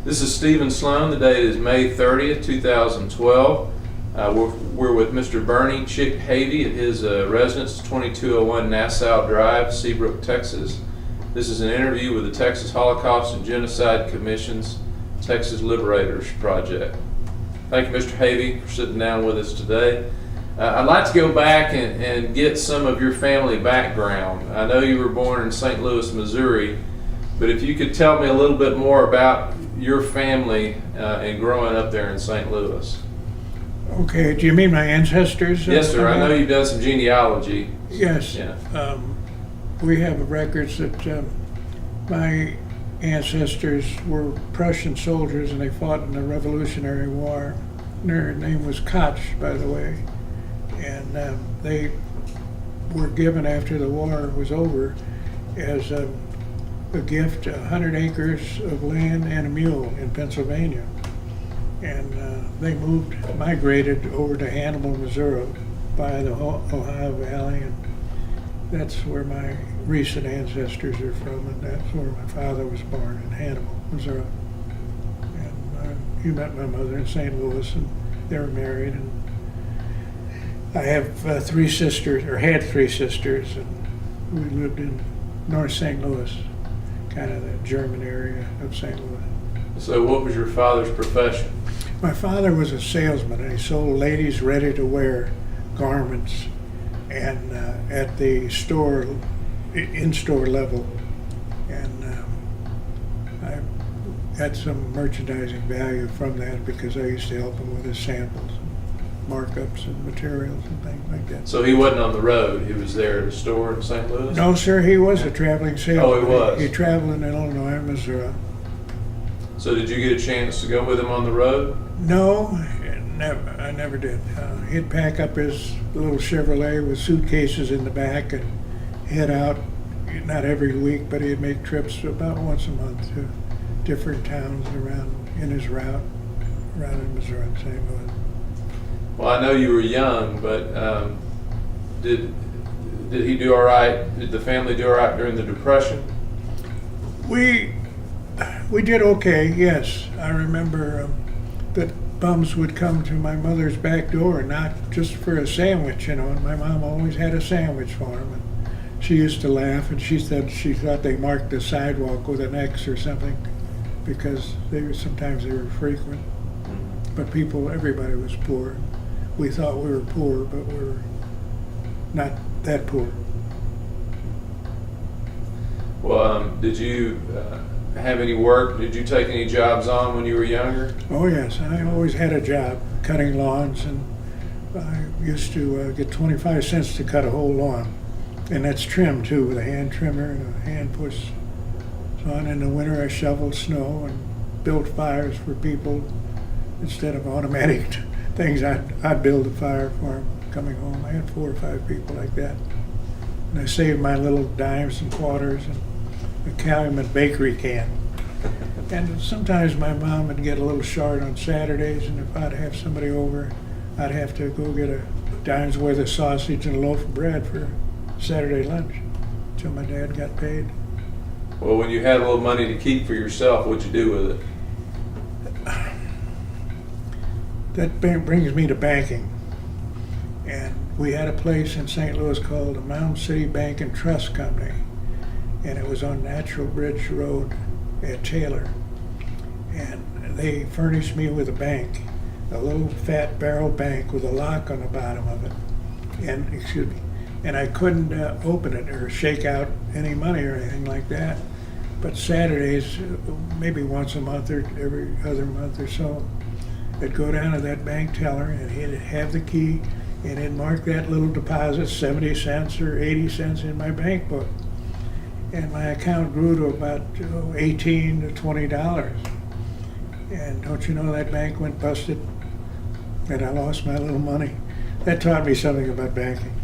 This is Stephen Sloan. The date is May 30th, 2012. We're with Mr. Birney Chick Havey at his residence, 2201 Nassau Drive, Seabrook, Texas. This is an interview with the Texas Holocaust and Genocide Commission's Texas Liberators project. Thank you, Mr. Havey, for sitting down with us today. I'd like to go back and get some of your family background. I know you were born in St. Louis, Missouri, but if you could tell me a little bit more about your family and growing up there in St. Louis. Okay, do you mean my ancestors? Yes, sir. I know you've done some genealogy. Yes. Yeah. We have records that my ancestors were Prussian soldiers and they fought in the Revolutionary War. Their name was Koch, by the way. And they were given after the war was over as a gift 100 acres of land and a mule in Pennsylvania. And they migrated over to Hannibal, Missouri by the Ohio Valley, and that's where my recent ancestors are from, and that's where my father was born, in Hannibal, Missouri. And he met my mother in St. Louis, and they were married, and I have three sisters, or had three sisters, and we lived in North St. Louis, kind of the German area of St. Louis. So what was your father's profession? My father was a salesman, and he sold ladies' ready-to-wear garments, and at the store, in-store level. And I got some merchandising value from that because I used to help him with his samples, markups and materials and things like that. So he wasn't on the road, he was there at a store in St. Louis? No, sir, he was a traveling salesman. Oh, he was? He traveled in Illinois and Missouri. So did you get a chance to go with him on the road? No, I never did. He'd pack up his little Chevrolet with suitcases in the back and head out, not every week, but he'd make trips about once a month to different towns around in his route, around in Missouri and St. Louis. Well, I know you were young, but did he do all right? Did the family do all right during the Depression? We did okay, yes. I remember that bums would come to my mother's back door, not just for a sandwich, you know, and my mom always had a sandwich for them. And she used to laugh, and she said she thought they marked the sidewalk with an X or something because sometimes they were frequent. But everybody was poor. We thought we were poor, but we were not that poor. Well, did you have any work? Did you take any jobs on when you were younger? Oh yes, I always had a job cutting lawns, and I used to get 25 cents to cut a whole lawn. And that's trimmed too, with a hand trimmer and a hand push. So in the winter I shoveled snow and built fires for people. Instead of automatic things, I'd build a fire for them coming home. I had 4 or 5 people like that. And I saved my little dimes and quarters and a Calumet bakery can. And sometimes my mom would get a little short on Saturdays, and if I'd have somebody over, I'd have to go get a dime's worth of sausage and a loaf of bread for Saturday lunch until my dad got paid. Well, when you had a little money to keep for yourself, what'd you do with it? That brings me to banking. And we had a place in St. Louis called the Mound City Bank and Trust Company, and it was on Natural Bridge Road at Taylor. And they furnished me with a bank, a little fat barrel bank with a lock on the bottom of it. And I couldn't open it or shake out any money or anything like that. But Saturdays, maybe once a month or every other month or so, I'd go down to that bank teller and he'd have the key and he'd mark that little deposit 70 cents or 80 cents in my bank book. And my account grew to about $18 to $20. And don't you know that bank went busted and I lost my little money. That taught me something about banking.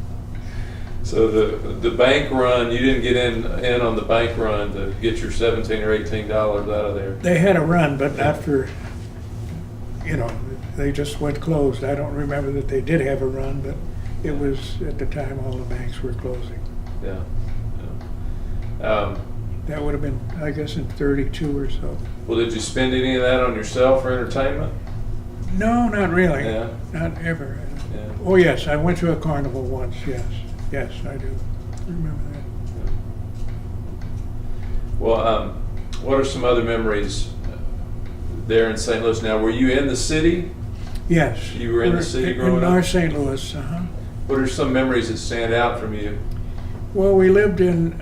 So the bank run, you didn't get in on the bank run to get your $17 or $18 out of there. They had a run, but not for, they just went closed. I don't remember that they did have a run, but it was at the time all the banks were closing. Yeah. That would have been, I guess, in 32 or so. Well, did you spend any of that on yourself for entertainment? No, not really. Yeah. Not ever. Yeah. Oh, yes, I went to a carnival once, yes. Yes, I do. Remember that. Well, what are some other memories there in St. Louis? Now, were you in the city? Yes. You were in the city growing in up? North St. Louis, uh-huh. What are some memories that stand out from you? Well, we lived in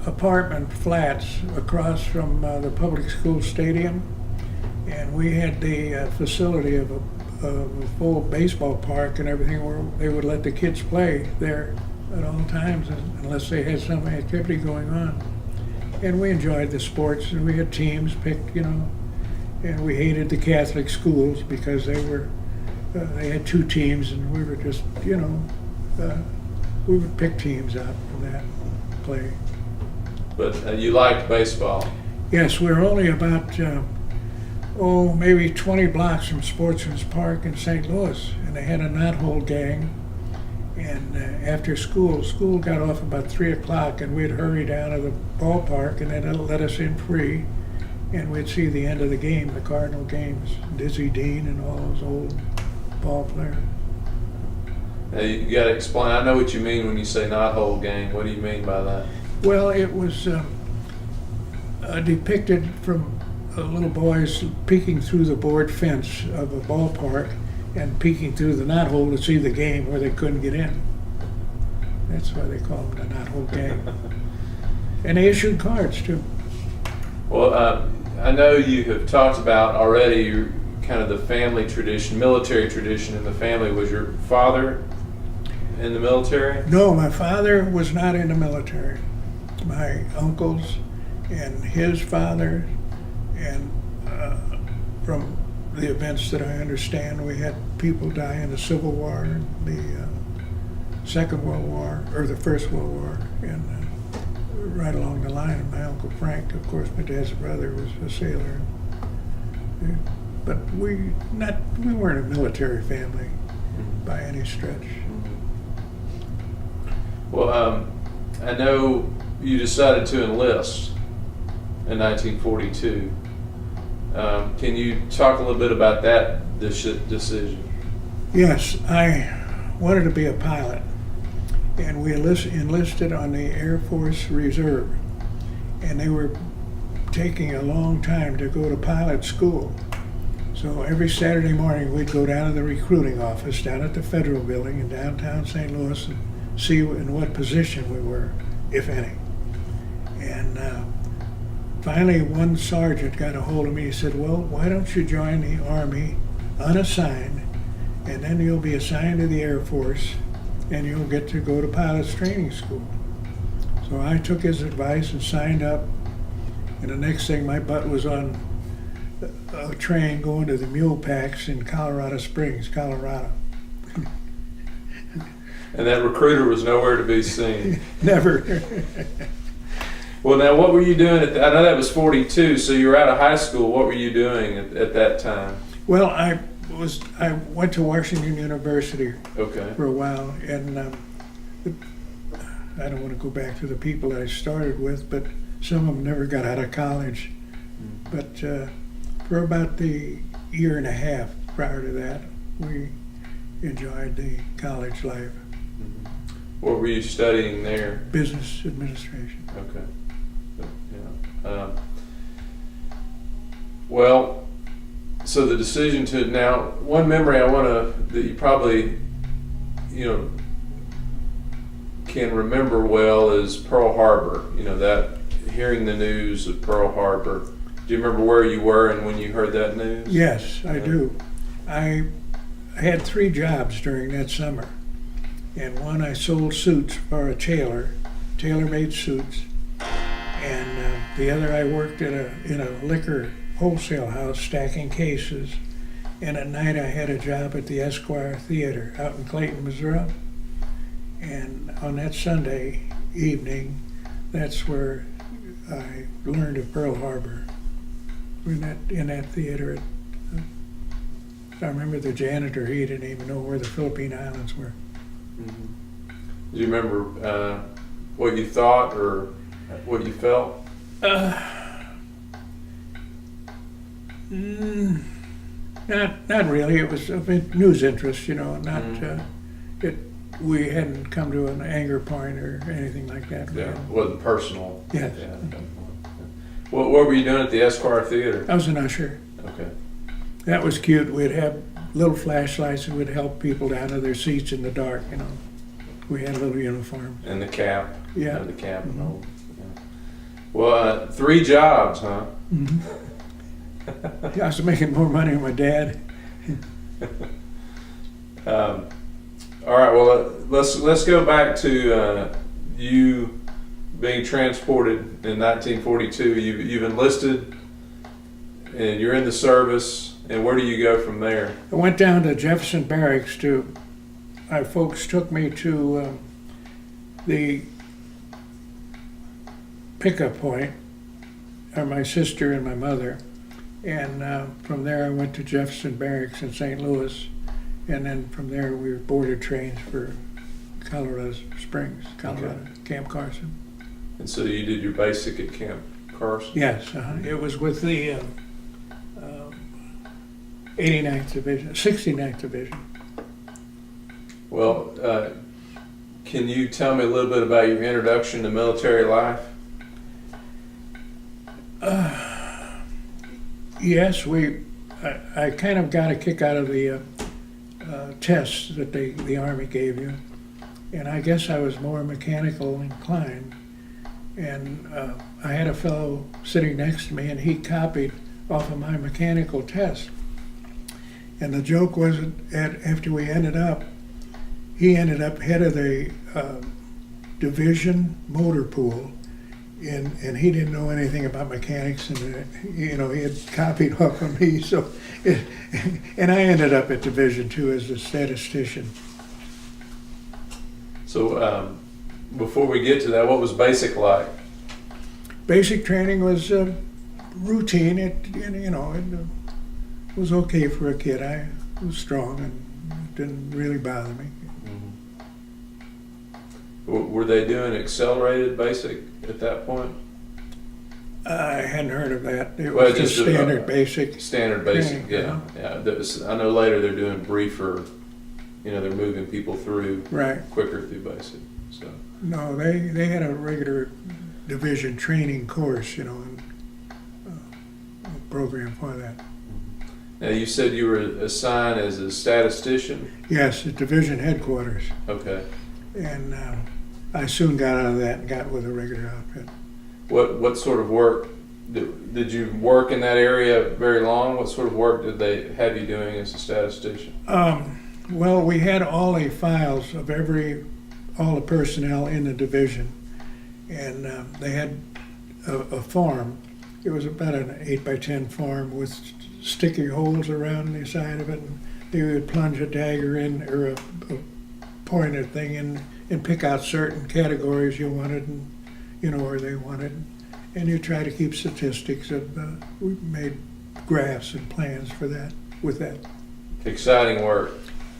apartment flats across from the public school stadium, and we had the facility of a full baseball park and everything where they would let the kids play there at all times unless they had some activity going on. And we enjoyed the sports, and we had teams picked, and we hated the Catholic schools because they had two teams, and we were just, we would pick teams out from that play. But you liked baseball. Yes, we were only about, maybe 20 blocks from Sportsman's Park in St. Louis, and they had a knothole gang. And after school got off about 3 o'clock, and we'd hurry down to the ballpark, and then it'll let us in free, and we'd see the end of the game, the Cardinal games, Dizzy Dean and all those old ball players. Now, you got to explain. I know what you mean when you say knothole gang. What do you mean by that? Well, it was depicted from little boys peeking through the board fence of a ballpark and peeking through the knothole to see the game where they couldn't get in. That's why they call them the knothole gang. And they issued cards too. Well, I know you have talked about already your kind of the family tradition, military tradition in the family. Was your father in the military? No, my father was not in the military. My uncles and his father, and from the events that I understand, we had people die in the Civil War, the Second World War, or the First World War, and right along the line. My Uncle Frank, of course, my dad's brother, was a sailor. Yeah. But we weren't a military family by any stretch. Well, I know you decided to enlist in 1942. Can you talk a little bit about that decision? Yes, I wanted to be a pilot, and we enlisted on the Air Force Reserve, and they were taking a long time to go to pilot school. So every Saturday morning we'd go down to the recruiting office down at the Federal Building in downtown St. Louis and see in what position we were, if any. And finally one sergeant got a hold of me. He said, well, why don't you join the Army unassigned, and then you'll be assigned to the Air Force and you'll get to go to pilot's training school. So I took his advice and signed up, and the next thing my butt was on a train going to the mule packs in Colorado Springs, Colorado. And that recruiter was nowhere to be seen. Never. Well, now, what were you doing I know that was 42, so you were out of high school. What were you doing at that time? Well, I went to Washington University Okay. for a while, and I don't want to go back to the people I started with, but some of them never got out of college. But for about the year and a half prior to that, we enjoyed the college life. What were you studying there? Business administration. Okay. Yeah. Well, so the decision to now, one memory that you probably, can remember well is Pearl Harbor. That hearing the news of Pearl Harbor. Do you remember where you were and when you heard that news? Yes, I do. I had 3 jobs during that summer. And one, I sold suits for a tailor-made suits. And the other, I worked in a liquor wholesale house stacking cases. And at night I had a job at the Esquire Theater out in Clayton, Missouri. And on that Sunday evening, that's where I learned of Pearl Harbor. In that theater. I remember the janitor, he didn't even know where the Philippine Islands were. Mm-hmm. Do you remember what you thought or what you felt? Not really. It was of news interest, you know, not, we hadn't come to an anger point or anything like that. Yeah, it wasn't personal. Yes. Yeah. What were you doing at the Esquire Theater? I was an usher. Okay. That was cute. We'd have little flashlights and would help people down to their seats in the dark, you know. We had a little uniform. And the cap. Yeah. And the cap and all. Yeah. Well, 3 jobs, huh? I was making more money than my dad. All right. Well, let's go back to you being transported in 1942. You've enlisted, and you're in the service. And where do you go from there? I went down to Jefferson Barracks my folks took me to the pickup point, my sister and my mother. And from there I went to Jefferson Barracks in St. Louis. And then from there we boarded trains for Colorado Springs, Colorado, okay. Camp Carson. And so you did your basic at Camp Carson? Yes, it was with the 89th Division, 69th Division. Well, can you tell me a little bit about your introduction to military life? Yes, I kind of got a kick out of the tests that the Army gave you, and I guess I was more mechanical inclined. And I had a fellow sitting next to me, and he copied off of my mechanical test. And the joke was that after we ended up, he ended up head of the division motor pool, and he didn't know anything about mechanics, and you know, he had copied off of me. So, and I ended up at Division II as a statistician. So, before we get to that, what was basic like? Basic training was routine. It was okay for a kid. I was strong and it didn't really bother me. Mm-hmm. Were they doing accelerated basic at that point? I hadn't heard of that. It was just standard basic. Standard basic, yeah. I know later they're doing briefer. You know, they're moving people through quicker through basic. So no, they had a regular division training course, you know, and a program for that. Now, you said you were assigned as a statistician? Yes, at division headquarters. Okay. And I soon got out of that and got with a regular outfit. What sort of work, did you work in that area very long? What sort of work did they have you doing as a statistician? Well, we had all the files of all the personnel in the division, and they had a form. It was about an 8x10 form with sticky holes around the side of it, and they would plunge a dagger in, or a pointed thing in, and pick out certain categories you wanted, and or they wanted, and you try to keep statistics of. We made graphs and plans for that. With that. Exciting work.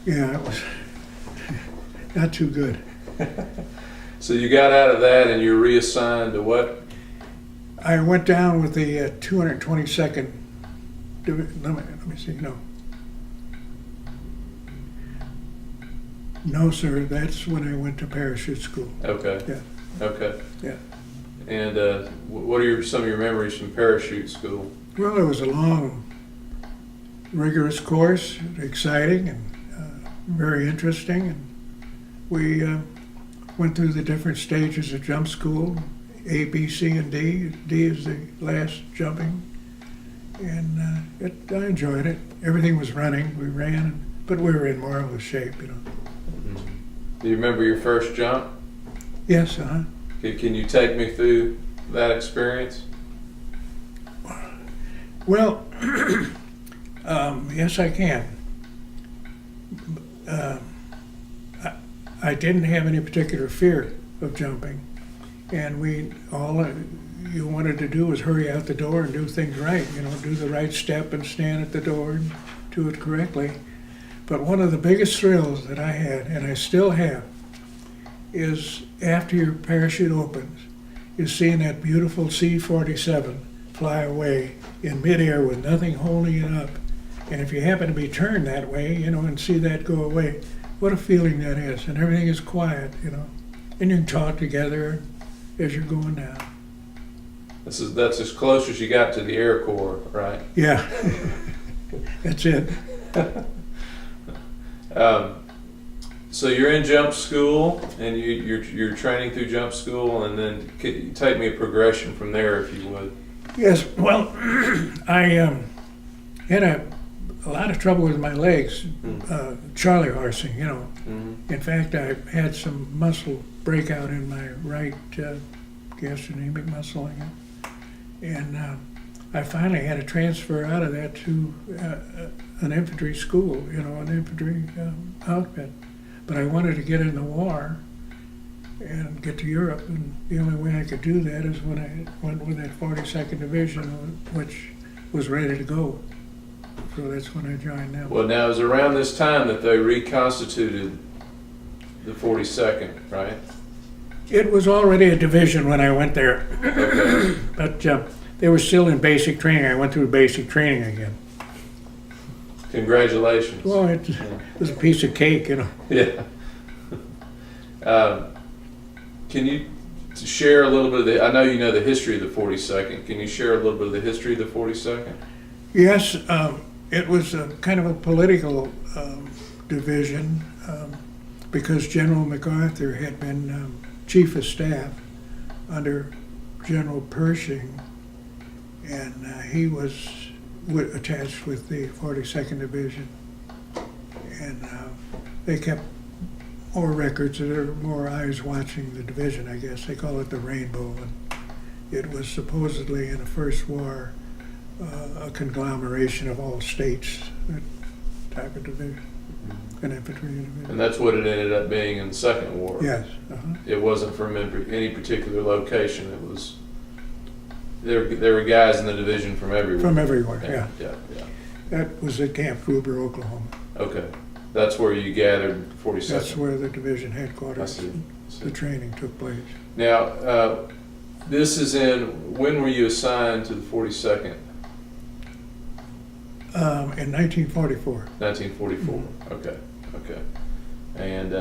Yeah, it was not too good. So you got out of that and you're reassigned to what? I went down with the 222nd. Let me see. No, sir. That's when I went to parachute school. Okay. Yeah. Okay. Yeah. And what are some of your memories from parachute school? Well, it was a long, rigorous course, exciting and very interesting. And we went through the different stages of jump school, A, B, C, and D. D is the last jumping. And I enjoyed it. Everything was running. We ran, but we were in marvelous shape, Mm-hmm. Do you remember your first jump? Yes, Can you take me through that experience? Well, yes, I can. I didn't have any particular fear of jumping, and all you wanted to do was hurry out the door and do things right. Do the right step and stand at the door and do it correctly. But one of the biggest thrills that I had, and I still have, is after your parachute opens, is seeing that beautiful C-47 fly away in midair with nothing holding it up. And if you happen to be turned that way, you know, and see that go away, what a feeling that is. And everything is quiet, you know. And you can talk together as you're going down. That's as close as you got to the Air Corps, right? Yeah, that's it. So you're in jump school, and you're training through jump school, and then could you take me a progression from there, if you would? Yes, well, I had a lot of trouble with my legs, charley horsing, you know. Mm-hmm. In fact, I had some muscle breakout in my right gastrocnemic muscle, I guess. And I finally had to transfer out of that to an infantry school, you know, an infantry outfit. But I wanted to get in the war and get to Europe, and the only way I could do that is when I went with that 42nd Division, which was ready to go. So that's when I joined them. Well, now it was around this time that they reconstituted the 42nd, right? It was already a division when I went there, Okay. but they were still in basic training. I went through basic training again. Congratulations. Well, it was a piece of cake, you know. Yeah. Can you share a little bit of the, I know you know the history of the 42nd. Can you share a little bit of the history of the 42nd? Yes, it was a kind of a political division because General MacArthur had been Chief of Staff under General Pershing, and he was attached with the 42nd Division. And they kept more records, there were more eyes watching the division, I guess. They call it the Rainbow. And it was supposedly in the First War a conglomeration of all states, that type of division, an infantry division. And that's what it ended up being in the Second War. Yes. It wasn't from any particular location. It was, there were guys in the division from everywhere. From everywhere, yeah. Yeah. That was at Camp Gruber, Oklahoma. Okay. That's where you gathered 42nd. That's where the division headquarters, I see. the training took place. Now, this is when were you assigned to the 42nd? In 1944. 1944. Mm-hmm. Okay. And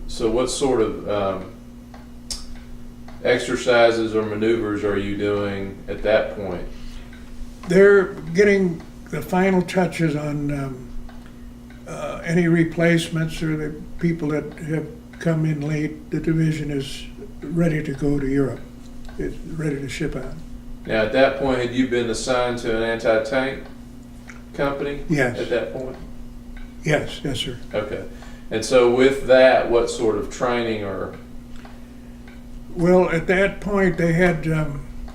so what sort of exercises or maneuvers are you doing at that point? They're getting the final touches on any replacements or the people that have come in late. The division is ready to go to Europe. It's ready to ship out. Now, at that point, had you been assigned to an anti-tank company? Yes. At that point? Yes, sir. Okay. And so with that, what sort of training or? Well, at that point, they had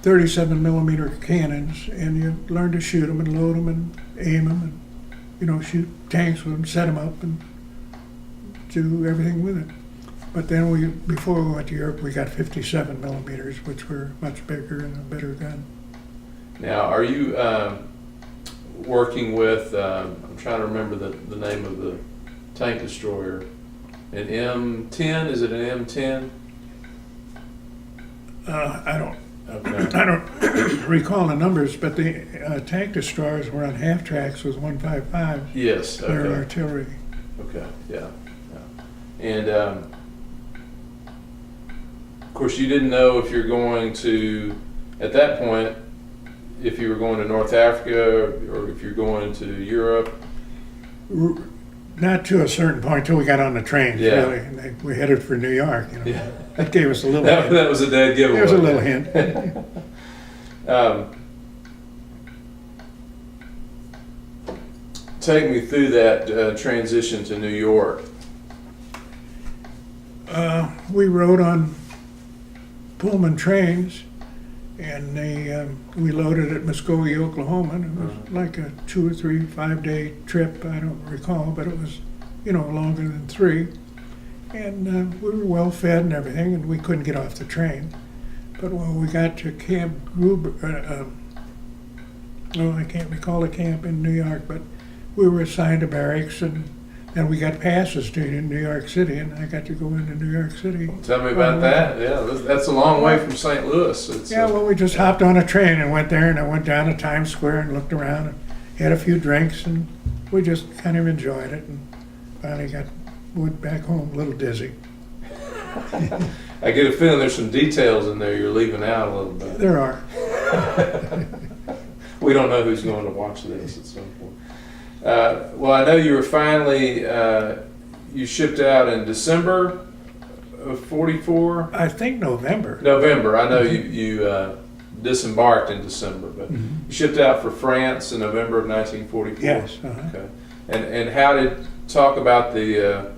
37 millimeter cannons, and you learn to shoot them and load them and aim them and, you know, shoot tanks with them, set them up and do everything with it. But then before we went to Europe, we got 57 millimeters, which were much bigger and a better gun. Now, are you working with, I'm trying to remember the name of the tank destroyer, an M10? Is it an M10? I Okay. don't recall the numbers, but the tank destroyers were on half tracks with 155. Yes. Their Okay. artillery. Okay. Yeah. And of course, you didn't know if you're going to, at that point, if you were going to North Africa or if you're going to Europe. Not to a certain point till we got on the train. Yeah. Really, and we headed for New York. You know, Yeah. that gave us a little. That hint. was a dead giveaway. There's a little hint. Take me through that transition to New York. We rode on Pullman trains, and we loaded at Muskogee, Oklahoma. And it was like a 2 or 3, 5 day trip. I don't recall, but it was, you know, longer than 3. And we were well fed and everything, and we couldn't get off the train. But when we got to Camp Gruber, I can't recall the camp in New York, but we were assigned to barracks, and And we got passes to New York City, and I got to go into New York City. Tell me about that. Yeah, that's a long way from St. Louis. Yeah, well, we just hopped on a train and went there, and I went down to Times Square and looked around and had a few drinks, and we just kind of enjoyed it, and finally went back home a little dizzy. I get a feeling there's some details in there you're leaving out a little bit. There are. We don't know who's going to watch this at some point. Well, I know you were finally, you shipped out in December of 44? I think November. November. I know you disembarked in December, but you shipped out for France in November of 1944? Yes. Okay. And how did, talk about the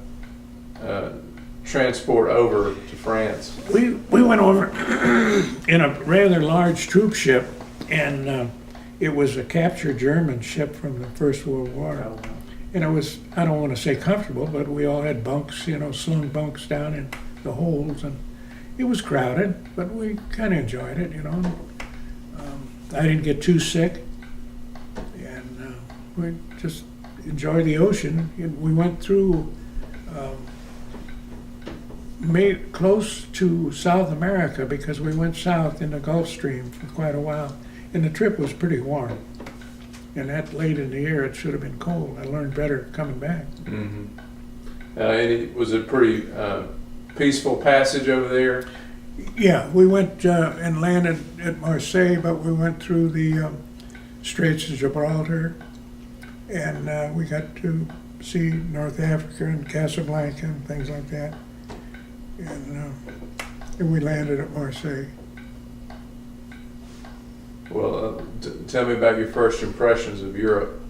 transport over to France? We went over in a rather large troop ship, and it was a captured German ship from the First World War. Oh, wow. And it was, I don't want to say comfortable, but we all had bunks, slung bunks down in the holds, and it was crowded, but we kind of enjoyed it, I didn't get too sick, and we just enjoyed the ocean. We went through close to South America because we went south in the Gulf Stream for quite a while, and the trip was pretty warm. And that late in the year, it should have been cold. I learned better coming back. And was it pretty peaceful passage over there? Yeah, we went and landed at Marseille, but we went through the Straits of Gibraltar, and we got to see North Africa and Casablanca and things like that. And we landed at Marseille. Well, tell me about your first impressions of Europe.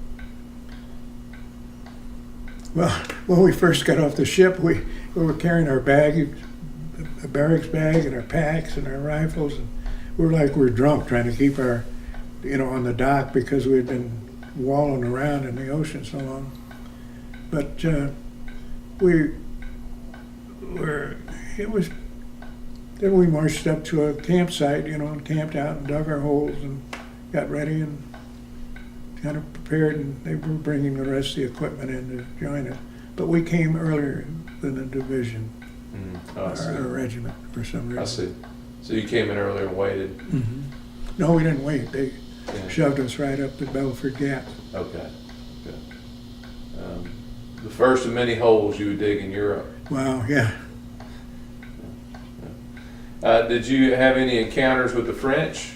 Well, when we first got off the ship, we were carrying our baggage, a barracks bag, and our packs and our rifles, and we were drunk trying to keep our, on the dock because we had been walling around in the ocean so long. But then we marched up to a campsite, and camped out and dug our holes and got ready and kind of prepared, and they were bringing the rest of the equipment in to join us. But we came earlier than the division, our regiment, for some reason. I see. So you came in earlier and waited? Mm-hmm. No, we didn't wait. They shoved us right up to Belfort Gap. Okay. The first of many holes you would dig in Europe. Wow, yeah. Did you have any encounters with the French?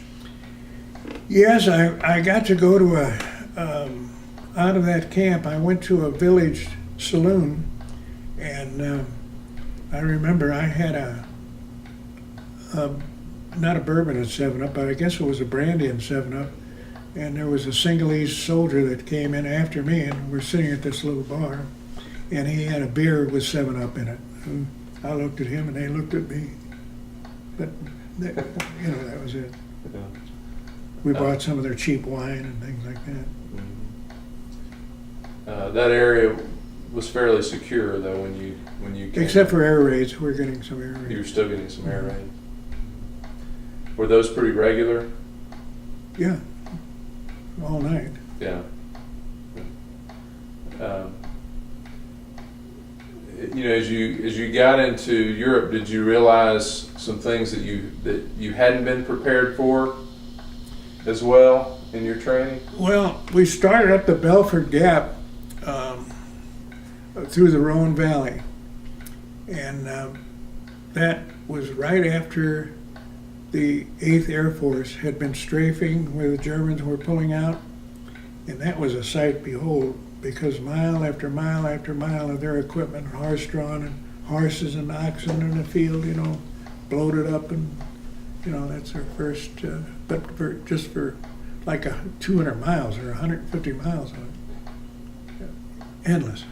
Yes, I got to go to out of that camp, I went to a village saloon, and I remember I had not a bourbon and 7-Up, but I guess it was a brandy and 7-Up, and there was a Singhalese soldier that came in after me, and we're sitting at this little bar, and he had a beer with 7-Up in it. And I looked at him, and they looked at me, but that was it. Yeah. We bought some of their cheap wine and things like that. That area was fairly secure, though, when you came. Except for air raids, we're getting some air raids. You were still getting some air raids. Were those pretty regular? Yeah, all night. Yeah. As you got into Europe, did you realize some things that you hadn't been prepared for as well in your training? Well, we started up the Belfort Gap through the Rhone Valley, and that was right after the 8th Air Force had been strafing where the Germans were pulling out, and that was a sight to behold, because mile after mile after mile of their equipment, horse-drawn, and horses and oxen in the field, bloated up, and that's our first, but just for like 200 miles or 150 miles of it. Endless.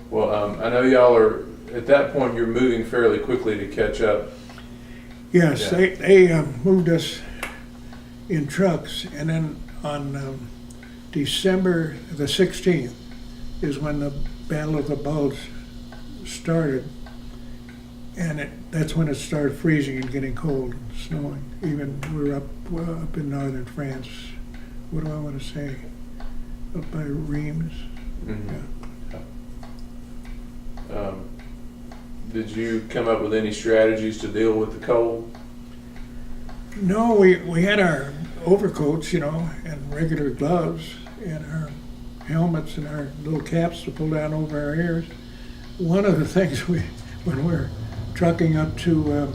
Well, I know y'all are, at that point, you're moving fairly quickly to catch up. Yes, Yeah. they moved us in trucks, and then on December the 16th is when the Battle of the Bulge started, and that's when it started freezing and getting cold and snowing. Even we're up in northern France. What do I want to say? up by Reams. Mhm. Did you come up with any strategies to deal with the cold? No, we had our overcoats, and regular gloves, and our helmets and our little caps to pull down over our ears. One of the things when we were trucking up to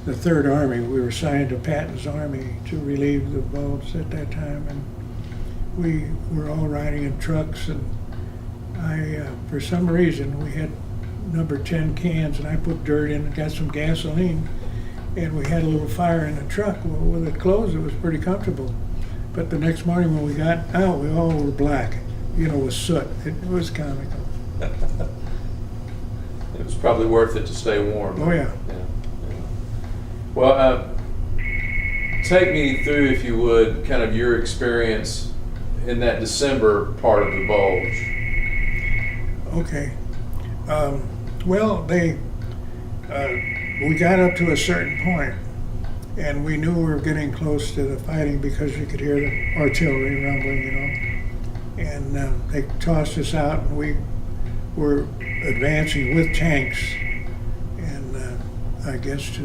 the Third Army, we were assigned to Patton's Army to relieve the Bulge at that time, and we were all riding in trucks, and for some reason, we had number 10 cans, and I put dirt in and got some gasoline, and we had a little fire in the truck. Well, with it closed, it was pretty comfortable. But the next morning when we got out, we all were black, with soot. It was comical. It was probably worth it to stay warm. Oh, yeah. Well, take me through, if you would, kind of your experience in that December part of the Bulge. Okay. Well, we got up to a certain point, and we knew we were getting close to the fighting because you could hear the artillery rumbling, And they tossed us out, and we were advancing with tanks, and I guess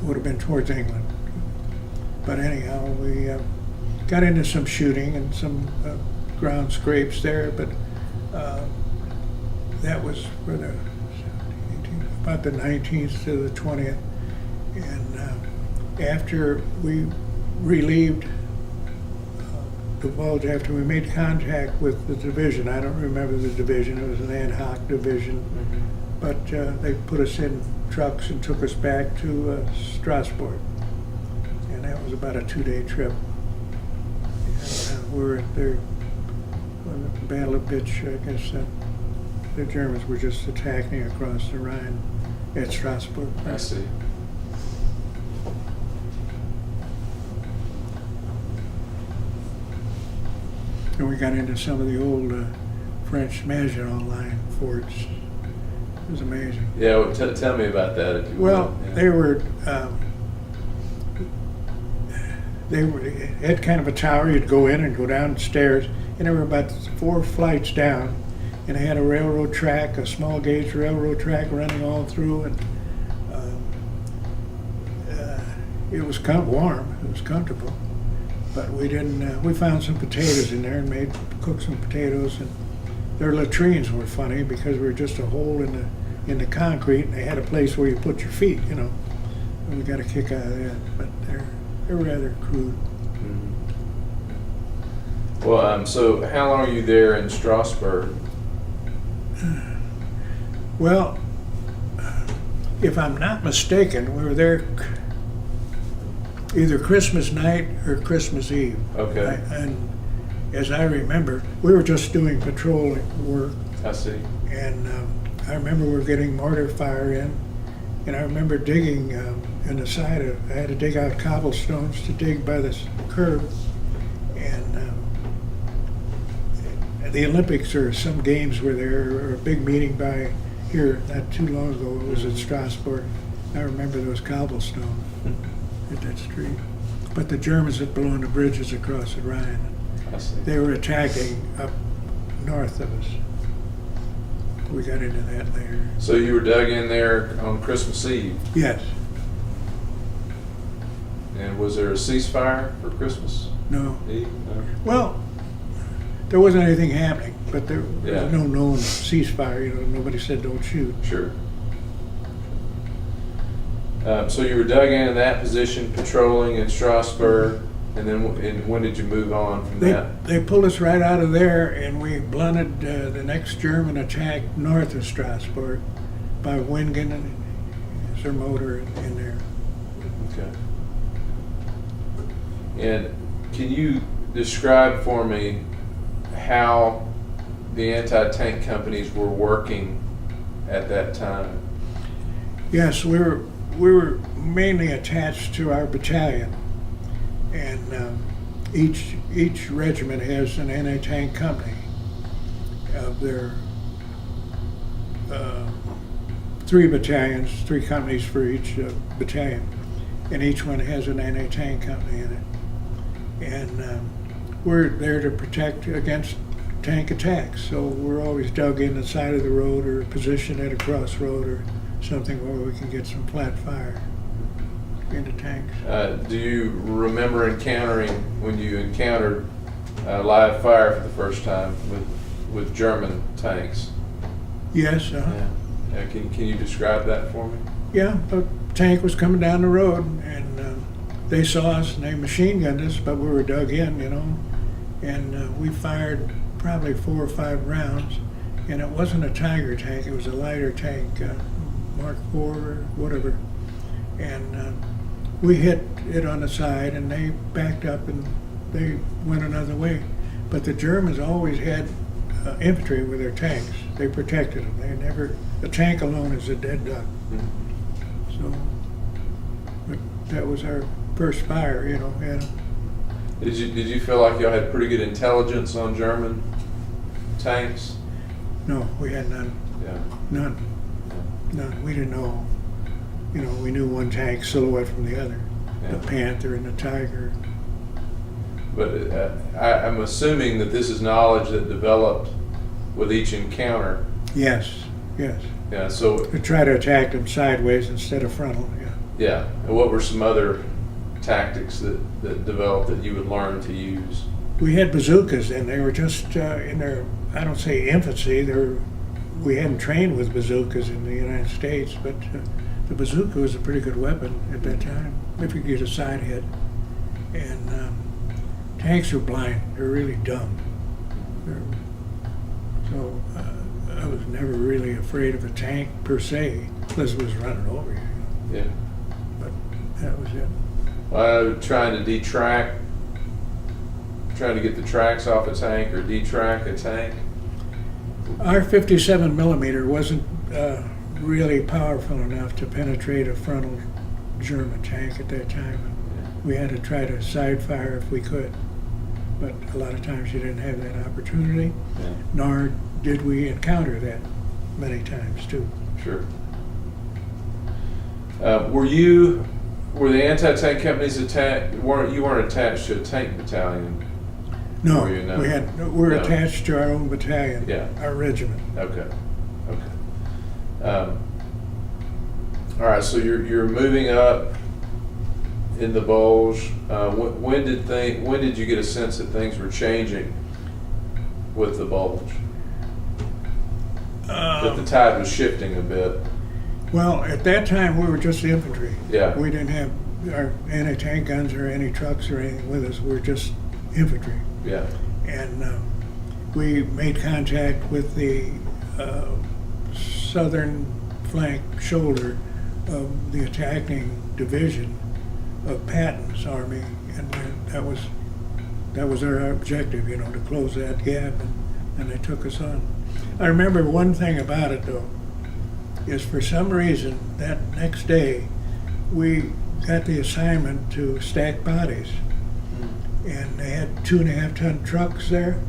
would have been towards England. But anyhow, we got into some shooting and some ground scrapes there, but that was for about the 19th to the 20th. And after we relieved the Bulge, after we made contact with the division, I don't remember the division, it was an ad hoc division, but they put us in trucks and took us back to Strasbourg. And that was about a 2-day trip. And we were there on the Battle of Bitch, I guess the Germans were just attacking across the Rhine at Strasbourg. I see. And we got into some of the old French Maginot Line forts. It was amazing. Yeah, well, tell me about that, if you Well, would. Yeah. they had kind of a tower. You'd go in and go downstairs, and there were about 4 flights down, and they had a railroad track, a small gauge railroad track running all through, and it was kind of warm. It was comfortable, but we didn't. We found some potatoes in there and cooked some potatoes, and their latrines were funny because we were just a hole in the concrete, and they had a place where you put your feet, And we got a kick out of that, but they're rather crude. Mm-hmm. Well, so how long are you there in Strasbourg? Well, if I'm not mistaken, we were there either Christmas night or Christmas Eve. Okay. And as I remember, we were just doing patrol work. I see. And I remember we were getting mortar fire in, and I remember digging in the side I had to dig out cobblestones to dig by this curb. And the Olympics or some games were there, or a big meeting by here not too long ago. It was in Strasbourg. I remember those cobblestones at that street. But the Germans had blown the bridges across the Rhine. I see. They were attacking up north of us. We got into that later. So you were dug in there on Christmas Eve, Yes. and was there a ceasefire for Christmas No. Eve? No? Well, there wasn't anything happening, but there Yeah. was no known ceasefire. Nobody said don't shoot. Sure. So you were dug in that position, patrolling in Strasbourg, and then when did you move on from that? They pulled us right out of there, and we blunted the next German attack north of Strasbourg by Wingen and Zermoder in there. Okay. And can you describe for me how the anti-tank companies were working at that time? Yes, we were mainly attached to our battalion, and each regiment has an anti-tank company of their 3 battalions, 3 companies for each battalion, and each one has an anti-tank company in it. And we're there to protect against tank attacks. So we're always dug in the side of the road or positioned at a crossroad or something where we can get some flat fire into tanks. Do you remember when you encountered live fire for the first time with German tanks? Yes. Can you describe that for me? Yeah, a tank was coming down the road, and they saw us and they machine gunned us, but we were dug in, and we fired probably 4 or 5 rounds, and it wasn't a Tiger tank, it was a lighter tank, Mark IV or whatever, and we hit it on the side, and they backed up and they went another way. But the Germans always had infantry with their tanks. They protected them. A tank alone is a dead duck. So, but that was our first fire, and Did you feel like y'all had pretty good intelligence on German tanks? no, we had none. Yeah. None. We didn't know. We knew one tank silhouette from the other. Yeah. The Panther and the Tiger. But I'm assuming that this is knowledge that developed with each encounter. Yes. Yeah. So To try to attack them sideways instead of frontal, yeah. yeah. And what were some other tactics that developed that you would learn to use? We had bazookas, and they were just in their, I don't say infancy, we hadn't trained with bazookas in the United States, but the bazooka was a pretty good weapon at that time, if you get a side hit. And tanks are blind, they're really dumb. So I was never really afraid of a tank per se, unless it was running over you. Yeah. But that was it. Trying to get the tracks off a tank or detrack a tank. Our 57 millimeter wasn't really powerful enough to penetrate a frontal German tank at that time. We had to try to side fire if we could, but a lot of times you didn't have that opportunity, nor did we encounter that many times too. Sure. Were the anti-tank companies attached? You weren't attached to a tank battalion? No, were you? No. we're attached to our own battalion, our regiment. Okay. All right, so you're moving up in the bulge. When did you get a sense that things were changing with the bulge? That the tide was shifting a bit. Well, at that time we were just infantry. Yeah. We didn't have our anti-tank guns or any trucks or anything with us. We were just infantry. Yeah. And we made contact with the southern flank shoulder of the attacking division of Patton's army, and that was our objective, to close that gap, and they took us on. I remember one thing about it though, is for some reason that next day we got the assignment to stack bodies, and they had 2.5 ton trucks there,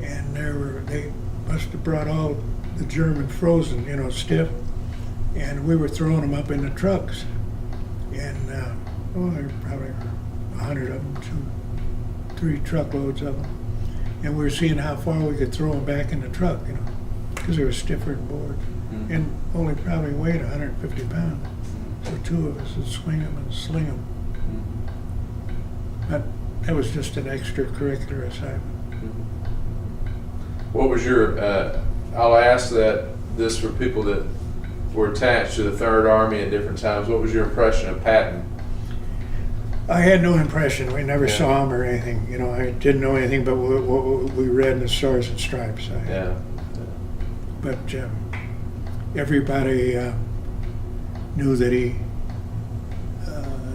and they must have brought all the German frozen, stiff, and we were throwing them up in the trucks, and there were probably 100 of them, 3 truckloads of them, and we were seeing how far we could throw them back in the truck, because they were stiffer than boards, and only probably weighed 150 pounds. So 2 of us would swing them and sling them. But that was just an extracurricular assignment. What was your? I'll ask this for people that were attached to the Third Army at different times. What was your impression of Patton? I had no impression. We never saw him or anything. I didn't know anything but what we read in the Stars and Stripes. But everybody knew that he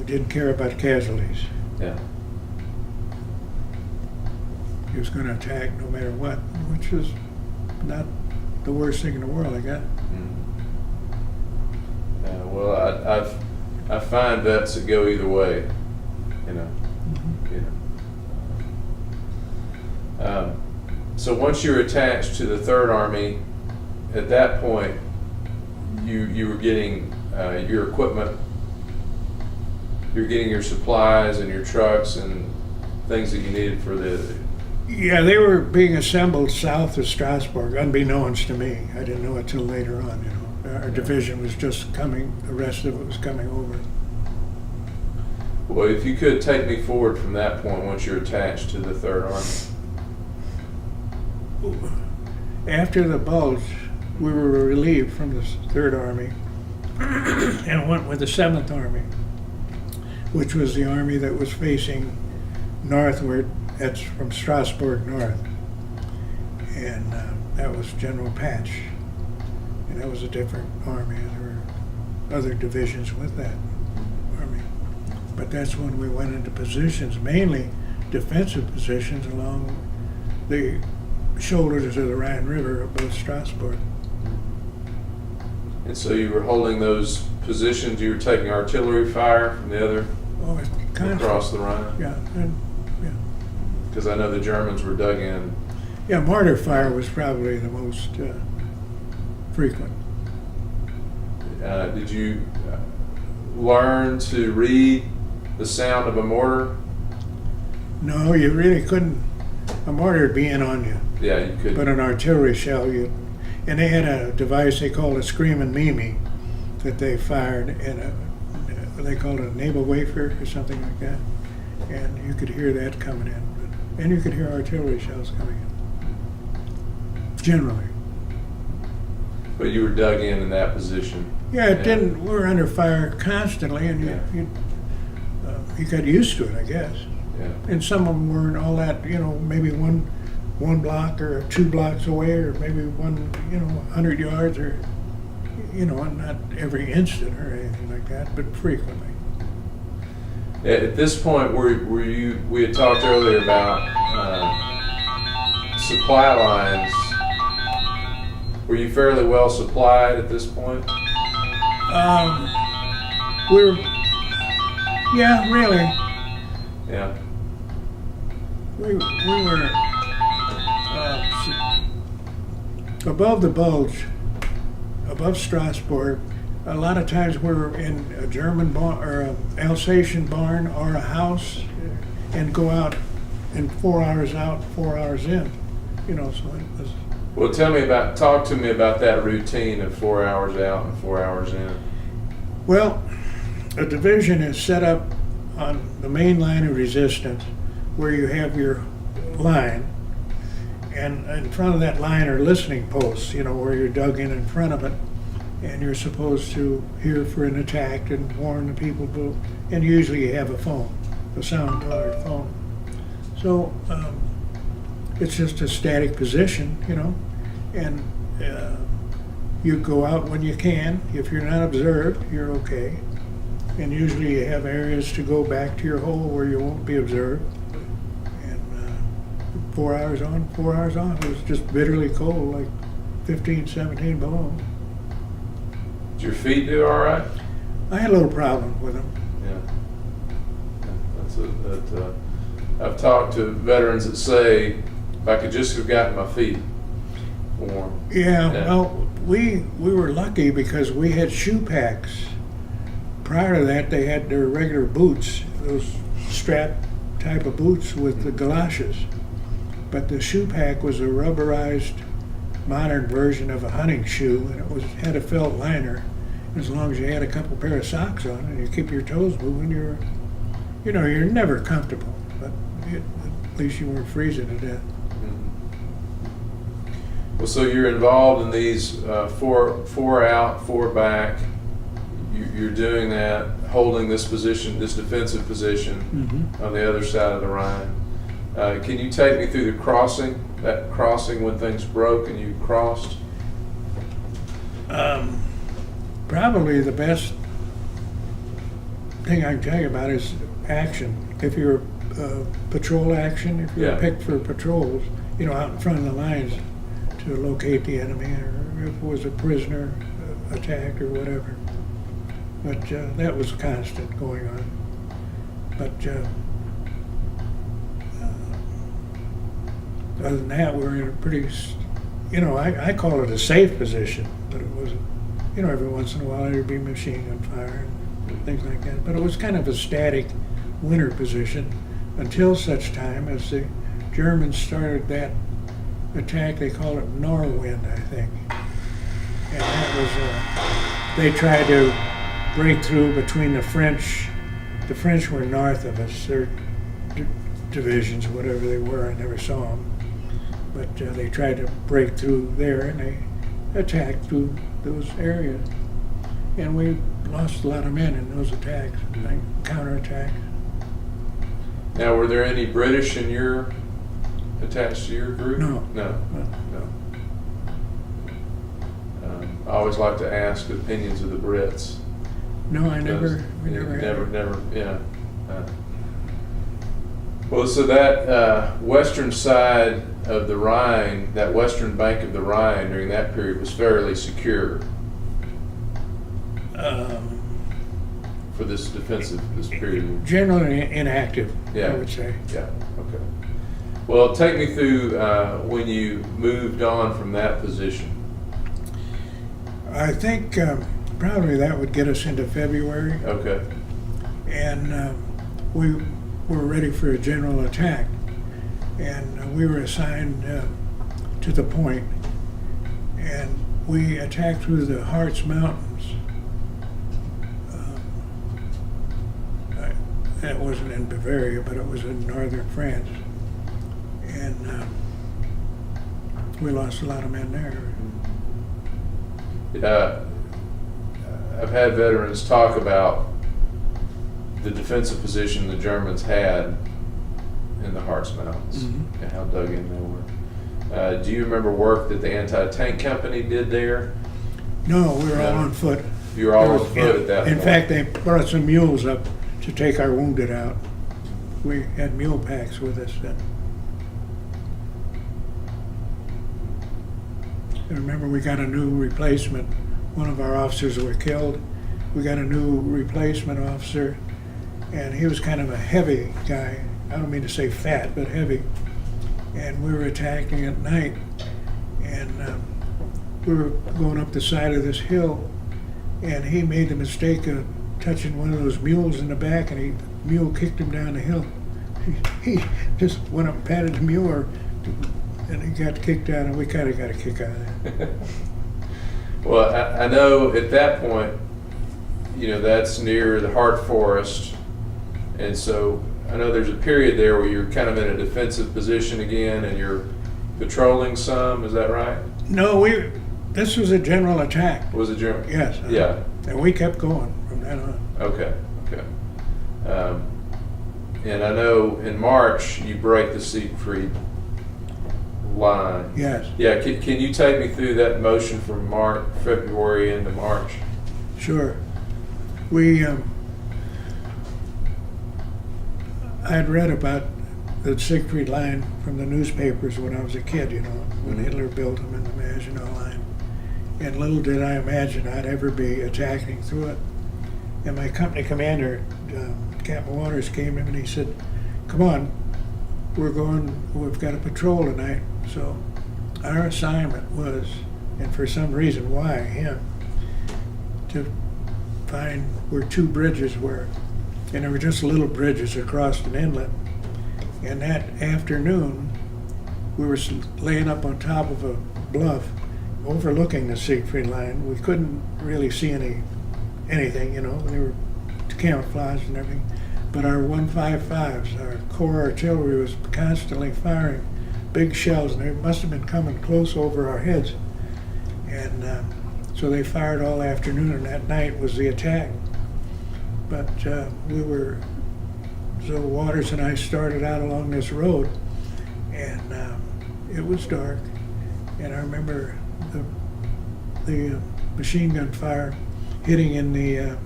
didn't care about casualties. Yeah. He was going to attack no matter what, which was not the worst thing in the world, I got. Well, I find vets that go either way, So once you're attached to the Third Army, at that point, you were getting your equipment, you're getting your supplies and your trucks and things that you needed for the, Yeah, they were being assembled south of Strasbourg, unbeknownst to me. I didn't know it till later on, you know. Our division was just coming, the rest of it was coming over. well, if you could take me forward from that point once you're attached to the 3rd Army. After the Bulge, we were relieved from the 3rd Army and went with the 7th Army, which was the army that was facing northward. That's from Strasbourg north. And that was General Patch. And that was a different army. There were other divisions with that army. But that's when we went into positions, mainly defensive positions along the shoulders of the Rhine River above Strasbourg. And so you were holding those positions, you were taking artillery fire from the other, Oh, it's constant. across the Rhine? Yeah, and, yeah. Because I know the Germans were dug in. Yeah, mortar fire was probably the most frequent. Did you learn to read the sound of a mortar? No, you really couldn't. A mortar would be in on you, Yeah, you could. but an artillery shell, and they had a device they called a screaming Mimi that they fired, and they called it a naval wafer or something like that, and you could hear that coming in, and you could hear artillery shells coming in. Generally. But you were dug in that position. Yeah, it didn't. We were under fire constantly, and you got used to it, I guess. Yeah. And some of them weren't all that, you know, maybe one block or 2 blocks away, or maybe 100 yards, or, you know, not every instant or anything like that, but frequently. At this point, were you? We had talked earlier about supply lines. Were you fairly well supplied at this point? We were, yeah, really. Yeah. We were above the Bulge, above Strasbourg. A lot of times we were in a German barn or an Alsatian barn or a house, and go out in 4 hours out, 4 hours in. You know, so it was. Well, talk to me about that routine of 4 hours out and 4 hours in. Well, a division is set up on the main line of resistance, where you have your line, and in front of that line are listening posts, you know, where you're dug in front of it, and you're supposed to hear for an attack and warn the people. And usually you have a phone, a sound colored phone. So it's just a static position, you know, and you go out when you can. If you're not observed, you're okay. And usually you have areas to go back to your hole where you won't be observed. And 4 hours on, 4 hours on. It was just bitterly cold, like 15, 17 below. Did your feet do all right? I had a little problem with them. Yeah. I've talked to veterans that say, if I could just have gotten my feet warm. Yeah, well, we were lucky because we had shoe packs. Prior to that, they had their regular boots, those strap type of boots with the galoshes. But the shoe pack was a rubberized modern version of a hunting shoe, and it had a felt liner. As long as you had a couple pair of socks on and you keep your toes moving, you're never comfortable, but at least you weren't freezing to death. Well, so you're involved in these four out, 4 back. You're doing that, holding this position, this defensive position on the other side of the Rhine. Can you take me through that crossing when things broke and you crossed? Probably the best thing I can tell you about is action. If you're patrol action, if you're picked for patrols, you know, out in front of the lines to locate the enemy, or if it was a prisoner attack or whatever. But that was constant going on. But other than that, we were in a pretty, you know, I call it a safe position, but it wasn't. You know, every once in a while there'd be machine gun fire and things like that. But it was kind of a static winter position until such time as the Germans started that attack. They called it Norwind, I think. And that was, they tried to break through between the French. The French were north of us, their divisions, whatever they were. I never saw them. But they tried to break through there, and they attacked through those areas. And we lost a lot of men in those attacks, like counterattacks. Now, were there any British in your attached to your group? No. No. I always like to ask opinions of the Brits. No, we never had. Yeah. Well, so that western side of the Rhine, that western bank of the Rhine during that period was fairly secure for this period. Generally inactive, Yeah. I would say. Yeah, okay. Well, take me through when you moved on from that position. I think probably that would get us into February, Okay. and we were ready for a general attack. And we were assigned to the point, and we attacked through the Harz Mountains. That wasn't in Bavaria, but it was in northern France. And we lost a lot of men there. I've had veterans talk about the defensive position the Germans had in the Harz Mountains and how dug in they were. Do you remember work that the anti-tank company did there? No, we were all on foot. You were all on foot at that point? In fact, they brought some mules up to take our wounded out. We had mule packs with us then. I remember we got a new replacement. One of our officers were killed. We got a new replacement officer, and he was kind of a heavy guy. I don't mean to say fat, but heavy. And we were attacking at night, and we were going up the side of this hill, and he made the mistake of touching one of those mules in the back, and the mule kicked him down the hill. He just went up and patted the mule, and he got kicked out, and we kind of got a kick out of that. Well, I know at that point, that's near the Hart Forest, and so I know there's a period there where you're kind of in a defensive position again, and you're patrolling some. Is that right? No, this was a general attack. Was it general? Yes. Yeah. And we kept going from then on. Okay. And I know in March you break the Siegfried line. Yes. Yeah. Can you take me through that motion from February into March? Sure. We I'd read about the Siegfried line from the newspapers when I was a kid, when Hitler built them in the Maginot Line. And little did I imagine I'd ever be attacking through it. And my company commander, Captain Waters, came in and he said, "Come on, we've got a patrol tonight." So our assignment was, and for some reason why him, to find where two bridges were. And there were just little bridges across an inlet. And that afternoon, we were laying up on top of a bluff overlooking the Siegfried line. We couldn't really see anything, they were camouflaged and everything. But our 155s, our Corps artillery, was constantly firing big shells, and they must have been coming close over our heads. And so they fired all afternoon, and that night was the attack. But so Waters and I started out along this road, and it was dark, and I remember the machine gun fire hitting in the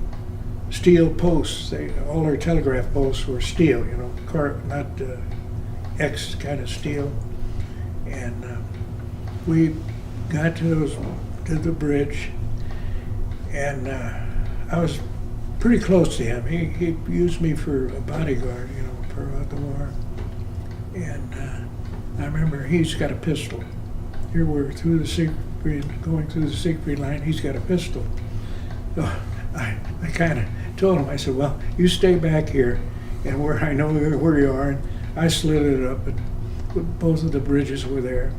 steel posts. All our telegraph posts were steel, not X kind of steel. And we got to the bridge, and I was pretty close to him. He used me for a bodyguard, throughout the war. And I remember he's got a pistol. Here we're through the Siegfried, going through the Siegfried line. He's got a pistol. So I kind of told him, I said, "Well, you stay back here. and where I know where you are, and I slid it up, but both of the bridges were there.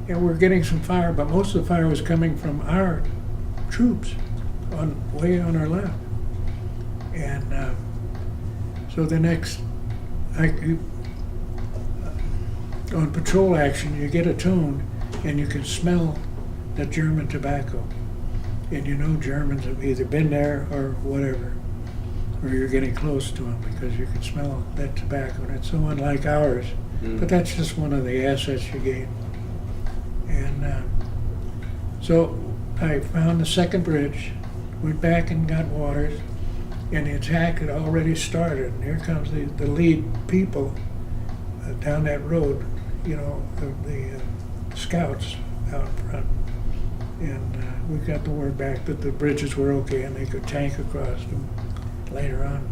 And we're getting some fire, but most of the fire was coming from our troops way on our left. And so the next, on patrol action, you get a tone and you can smell the German tobacco. And you know Germans have either been there or whatever, or you're getting close to them because you can smell that tobacco. And it's so unlike ours. But that's just one of the assets you gain. And so I found the second bridge, went back and got waters, and the attack had already started. And here comes the lead people down that road, you know, the scouts out front. And we got the word back that the bridges were okay and they could tank across them later on.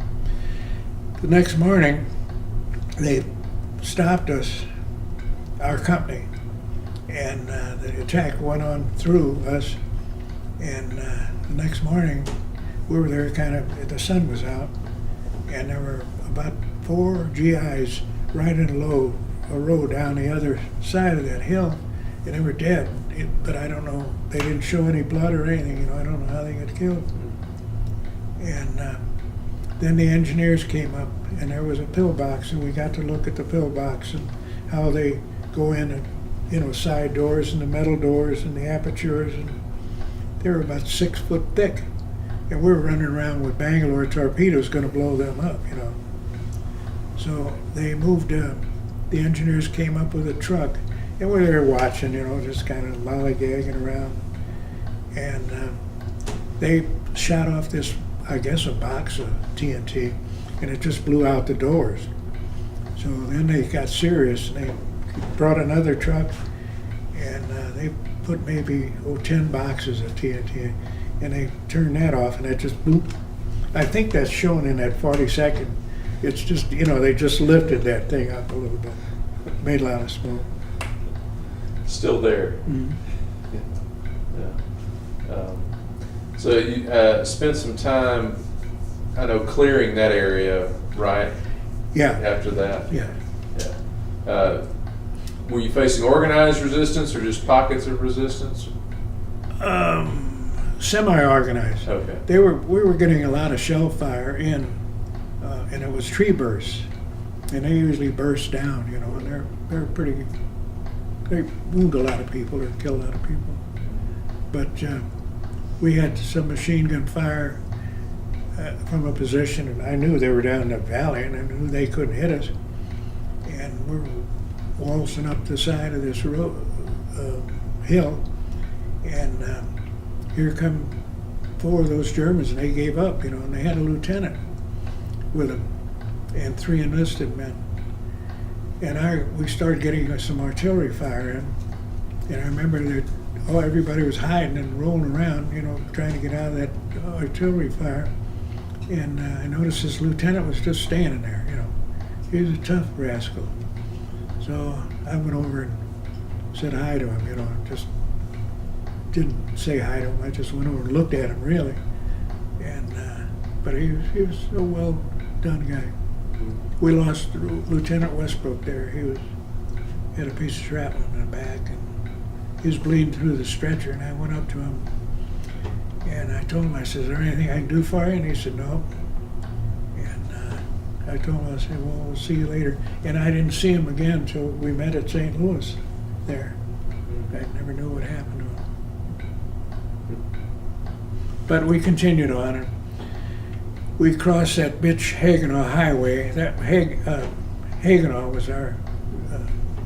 The next morning, they stopped us, our company, and the attack went on through us. And the next morning, we were there the sun was out, and there were about 4 GIs riding a road down the other side of that hill, and they were dead. But I don't know, they didn't show any blood or anything, you know, I don't know how they got killed. And then the engineers came up, and there was a pillbox, and we got to look at the pillbox and how they go in and, you know, side doors and the metal doors and the apertures, and they were about 6 foot thick. And we were running around with Bangalore torpedoes going to blow them up, you know. So they moved, the engineers came up with a truck, and we were there watching, you know, just kind of lollygagging around. And they shot off this, I guess, a box of TNT, and it just blew out the doors. So then they got serious, and they brought another truck, and they put maybe 10 boxes of TNT, and they turned that off, and it just blew. I think that's shown in that 40-second. It's just, you know, they just lifted that thing up a little bit. It made a lot of smoke. Still there. Mm-hmm. Yeah. So you spent some time, I know, clearing that area, right? Yeah. After that? Yeah. Yeah. Were you facing organized resistance or just pockets of resistance? Semi-organized. Okay. We were getting a lot of shell fire in, and it was tree bursts, and they usually burst down, you know, and they wound a lot of people or kill a lot of people. But we had some machine gun fire from a position, and I knew they were down in the valley, and I knew they couldn't hit us. And we're waltzing up the side of this hill, and here come 4 of those Germans, and they gave up, you know, and they had a lieutenant with them and 3 enlisted men. And we started getting some artillery fire in, and I remember that everybody was hiding and rolling around, you know, trying to get out of that artillery fire. And I noticed this lieutenant was just standing there, you know. He was a tough rascal. So I went over and said hi to him, you know, just didn't say hi to him. I just went over and looked at him, really. And but he was a well done guy. We lost Lieutenant Westbrook there. He had a piece of shrapnel in the back, and he was bleeding through the stretcher. And I went up to him, and I told him, I said, "Is there anything I can do for you?" And he said, "No." And I told him, I said, "Well, we'll see you later." And I didn't see him again until we met at St. Louis there. I never knew what happened to him. But we continued on, and we crossed that bitch Haguenau Highway. That Haguenau was our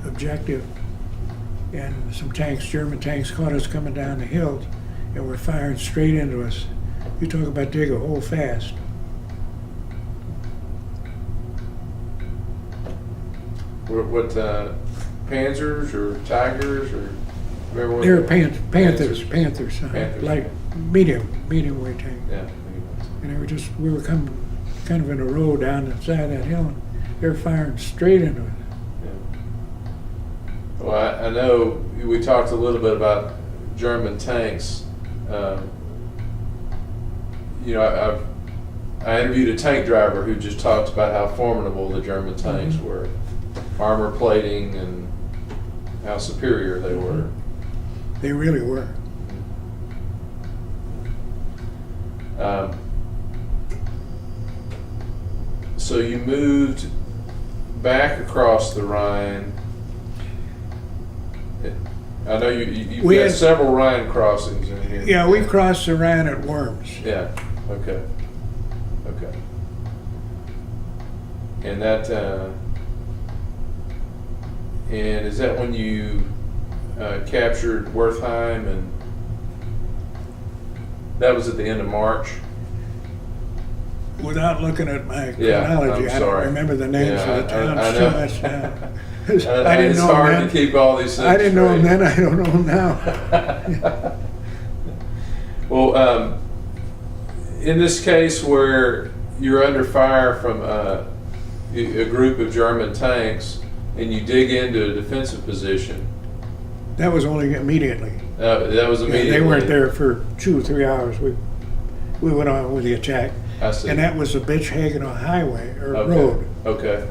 objective, and some tanks, German tanks, caught us coming down the hill, and were firing straight into us. You talk about dig a hole fast. What Panzers or Tigers or? They were Panthers, like medium weight tank. Yeah. And we were coming kind of in a row down the side of that hill, and they were firing straight into it. Yeah. Well, I know we talked a little bit about German tanks. You know, I interviewed a tank driver who just talked about how formidable the German tanks were, armor plating, and how superior they were. They really were. So you moved back across the Rhine. I know you've We got had- several Rhine crossings in here. Yeah, we crossed the Rhine at Worms. Yeah, okay. Okay. And that, and is that when you captured Wertheim, and that was at the end of March? Without looking at my Yeah, chronology, I'm I sorry. don't remember the names Yeah, of the towns I too know. much now. I I didn't it's know them hard then. to keep all these things I didn't know them straight. then, I don't know them now. Well, in this case where you're under fire from a group of German tanks and you dig into a defensive position, That was only immediately. that was Yeah, immediately. they weren't there for 2 or 3 hours. We went on with the attack. I see. And that was the Bitch-Hagen highway, or Okay. road. Okay.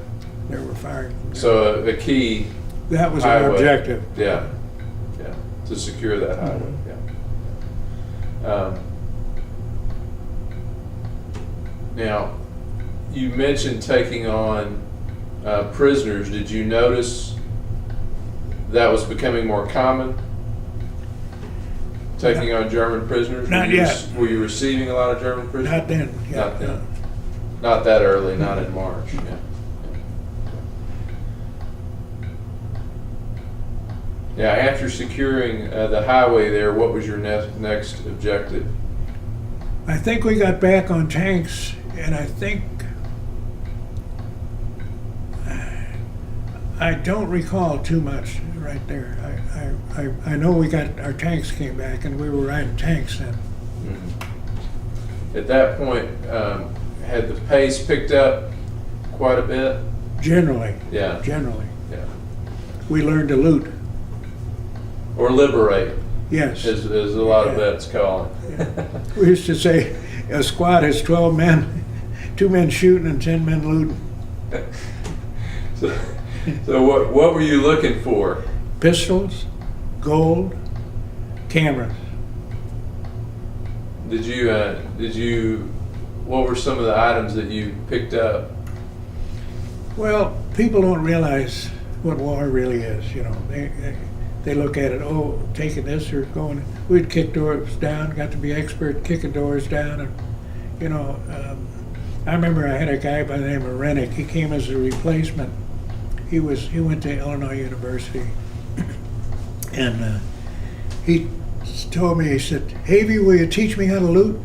They were firing. So a key, That was our highway. objective. yeah, to secure that highway. Yeah. Now, you mentioned taking on prisoners. Did you notice that was becoming more common? Taking on German prisoners? Not Were you yet. Were you receiving a lot of German prisoners? Not then. Yeah, Not then. Not that early, not in March. Yeah. Yeah, after securing the highway there, what was your next objective? I think we got back on tanks, and I think I don't recall too much right there. I know we got our tanks came back, and we were riding tanks then. Mm-hmm. At that point, had the pace picked up quite a bit? Generally, Yeah. generally, Yeah. we learned to loot. Or liberate, Yes, as a lot of Yeah. vets call it. we used to say a squad has 12 men, 2 men shooting and 10 men looting. So what were you looking for? Pistols, gold, cameras. Did you what were some of the items that you picked up? Well, people don't realize what war really is. You know, they look at it. Oh, taking this or going. We'd kick doors down. Got to be expert kicking doors down, and you know, I remember I had a guy by the name of Rennick. He came as a replacement. He went to Illinois University, and he told me, he said, "Havey, will you teach me how to loot?"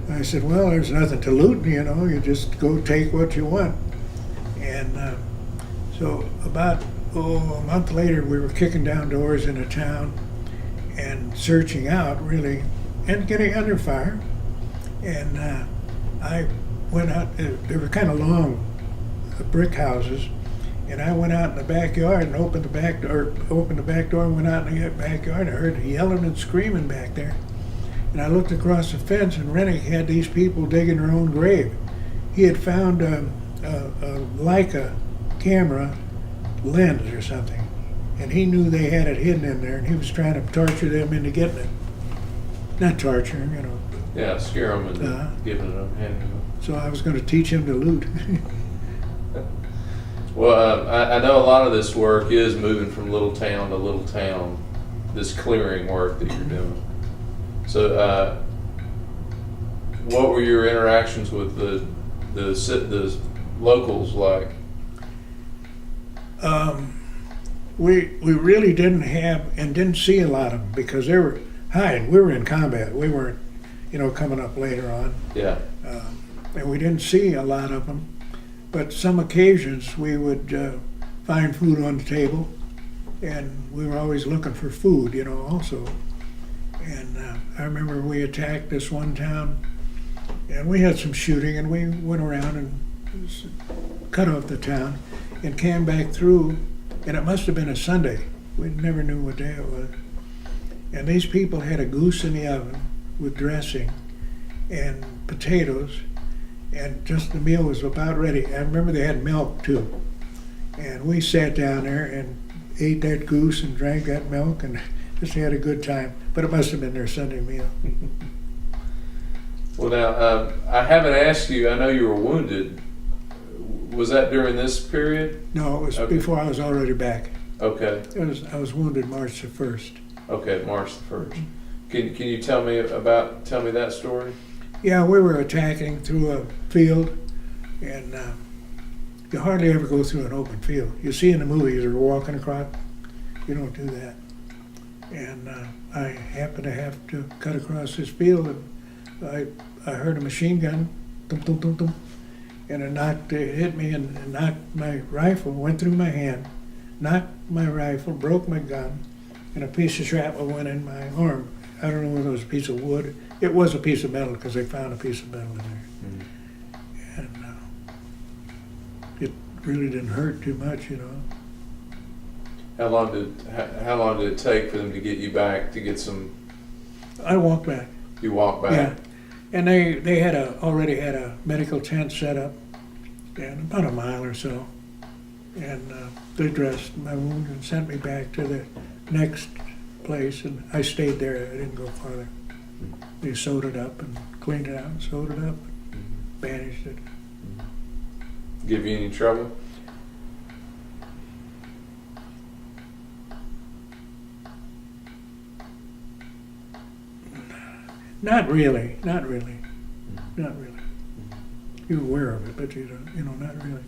I said, "Well, there's nothing to loot, you know. You just go take what you want." And so about a month later, we were kicking down doors in a town and searching out, really, and getting under fire. And I went out. They were kind of long brick houses. And I went out in the backyard and opened the back door and went out in the backyard. I heard yelling and screaming back there. And I looked across the fence, and Rennick had these people digging their own grave. He had found a Leica camera lens or something, and he knew they had it hidden in there, and he was trying to torture them into getting it. Not torture, you know. Yeah, scare them and Uh-huh. giving them, handing them. So I was going to teach him to loot. Well, I know a lot of this work is moving from little town to little town, this clearing work that you're doing. So, what were your interactions with the locals like? We really didn't have and didn't see a lot of them because they were hiding. We were in combat. We weren't, you know, coming up later on. Yeah. And we didn't see a lot of them. But some occasions we would find food on the table, and we were always looking for food, you know, also. And I remember we attacked this one town, and we had some shooting, and we went around and cut off the town and came back through, and it must have been a Sunday. We never knew what day it was. And these people had a goose in the oven with dressing and potatoes, and just the meal was about ready. I remember they had milk too. And we sat down there and ate that goose and drank that milk and just had a good time. But it must have been their Sunday meal. Well, now, I haven't asked you, I know you were wounded. Was that during this period? No, it was Okay. before I was already back. Okay, I was wounded March the 1st. okay, March the 1st. Can you tell me that story? Yeah, we were attacking through a field, and you hardly ever go through an open field. You see in the movies they're walking across. You don't do that. And I happened to have to cut across this field, and I heard a machine gun, dum dum dum dum, and it hit me and knocked my rifle, went through my hand, knocked my rifle, broke my gun, and a piece of shrapnel went in my arm. I don't know whether it was a piece of wood. It was a piece of metal because they found a piece of metal in there. And it really didn't hurt too much, you know. How long did it take for them to get you back to get some? I walked back. You walked back. Yeah, and they already had a medical tent set up, and about a mile or so, and they dressed my wound and sent me back to the next place, and I stayed there. I didn't go farther. They sewed it up and cleaned it out and sewed it up, and bandaged it. Give you any trouble? Not really. You're aware of it, but you don't, not really.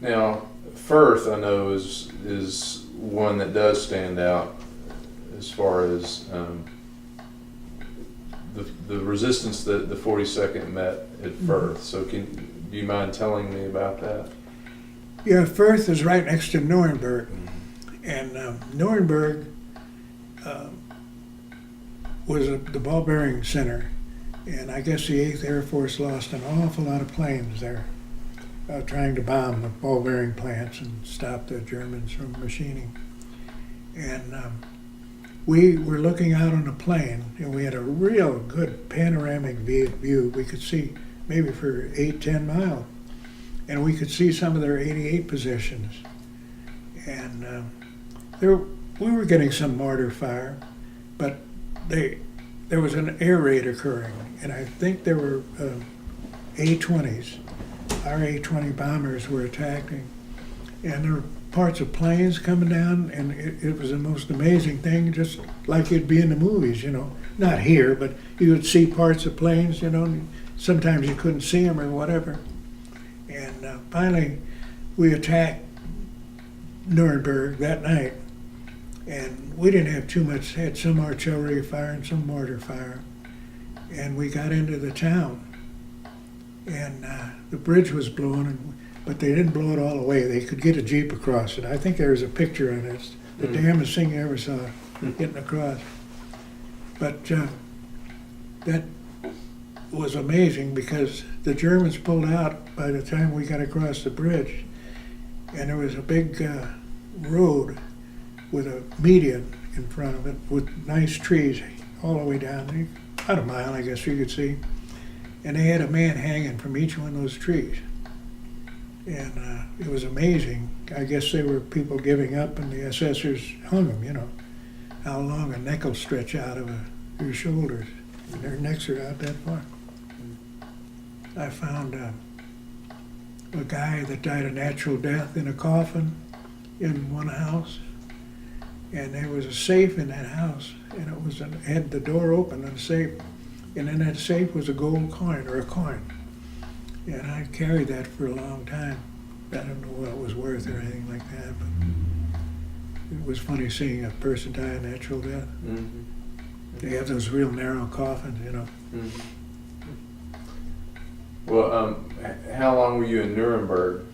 Now, Firth, I know, is one that does stand out as far as the resistance that the 42nd met at Firth. So do you mind telling me about that? Yeah, Firth is right next to Nuremberg, and Nuremberg was the ball bearing center, and I guess the 8th Air Force lost an awful lot of planes there. Trying to bomb the ball bearing plants and stop the Germans from machining. And we were looking out on a plane, and we had a real good panoramic view. We could see maybe for 8-10 miles, and we could see some of their 88 positions. And we were getting some mortar fire, but there was an air raid occurring, and I think there were A-20s. Our A-20 bombers were attacking, and there were parts of planes coming down, and it was the most amazing thing, just like you'd be in the movies, Not here, but you would see parts of planes, and sometimes you couldn't see them or whatever. And finally, we attacked Nuremberg that night, and we didn't have too much, had some artillery fire and some mortar fire, and we got into the town. And the bridge was blown, but they didn't blow it all away. They could get a Jeep across it. I think there's a picture on it. It's the damnedest thing you ever saw, getting across. But that was amazing because the Germans pulled out by the time we got across the bridge. And there was a big road with a median in front of it with nice trees all the way down there, about a mile, I guess you could see. And they had a man hanging from each one of those trees. And it was amazing. I guess they were people giving up, and the SSers hung them, How long a neck will stretch out of your shoulders. And their necks are out that far. I found a guy that died a natural death in a coffin in one house. And there was a safe in that house, and it had the door open on the safe. And in that safe was a gold coin, or a coin. And I carried that for a long time. I don't know what it was worth or anything like that, but it was funny seeing a person die a natural death. Mm-hmm. They have those real narrow coffins, Mm-hmm. Well, how long were you in Nuremberg?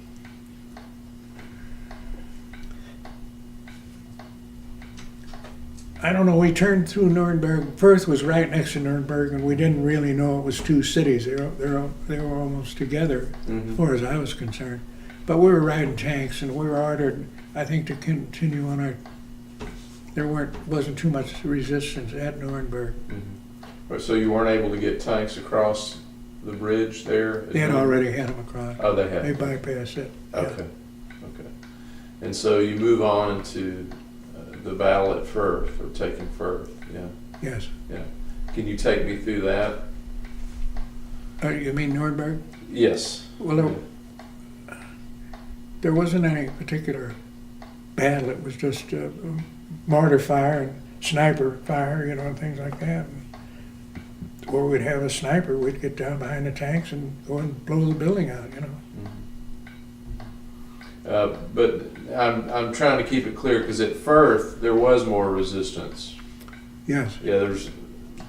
I don't know, we turned through Nuremberg. Firth was right next to Nuremberg, and we didn't really know it was two cities. They were almost together, as far as I was concerned. But we were riding tanks, and we were ordered, I think, to continue on there wasn't too much resistance at Nuremberg. So you weren't able to get tanks across the bridge there? They had already had them across. Oh, they had? They bypassed it. Yeah. Okay, okay. And so you move on into the battle at Firth, or taking Firth, yeah? Yes. Yeah. Can you take me through that? You mean Nuremberg? Yes. Well, there wasn't any particular battle. It was just mortar fire and sniper fire, you know, and things like that. Or we'd have a sniper, we'd get down behind the tanks and go and blow the building out, you know. But I'm trying to keep it clear, because at Firth there was more resistance. Yes. Yeah, there's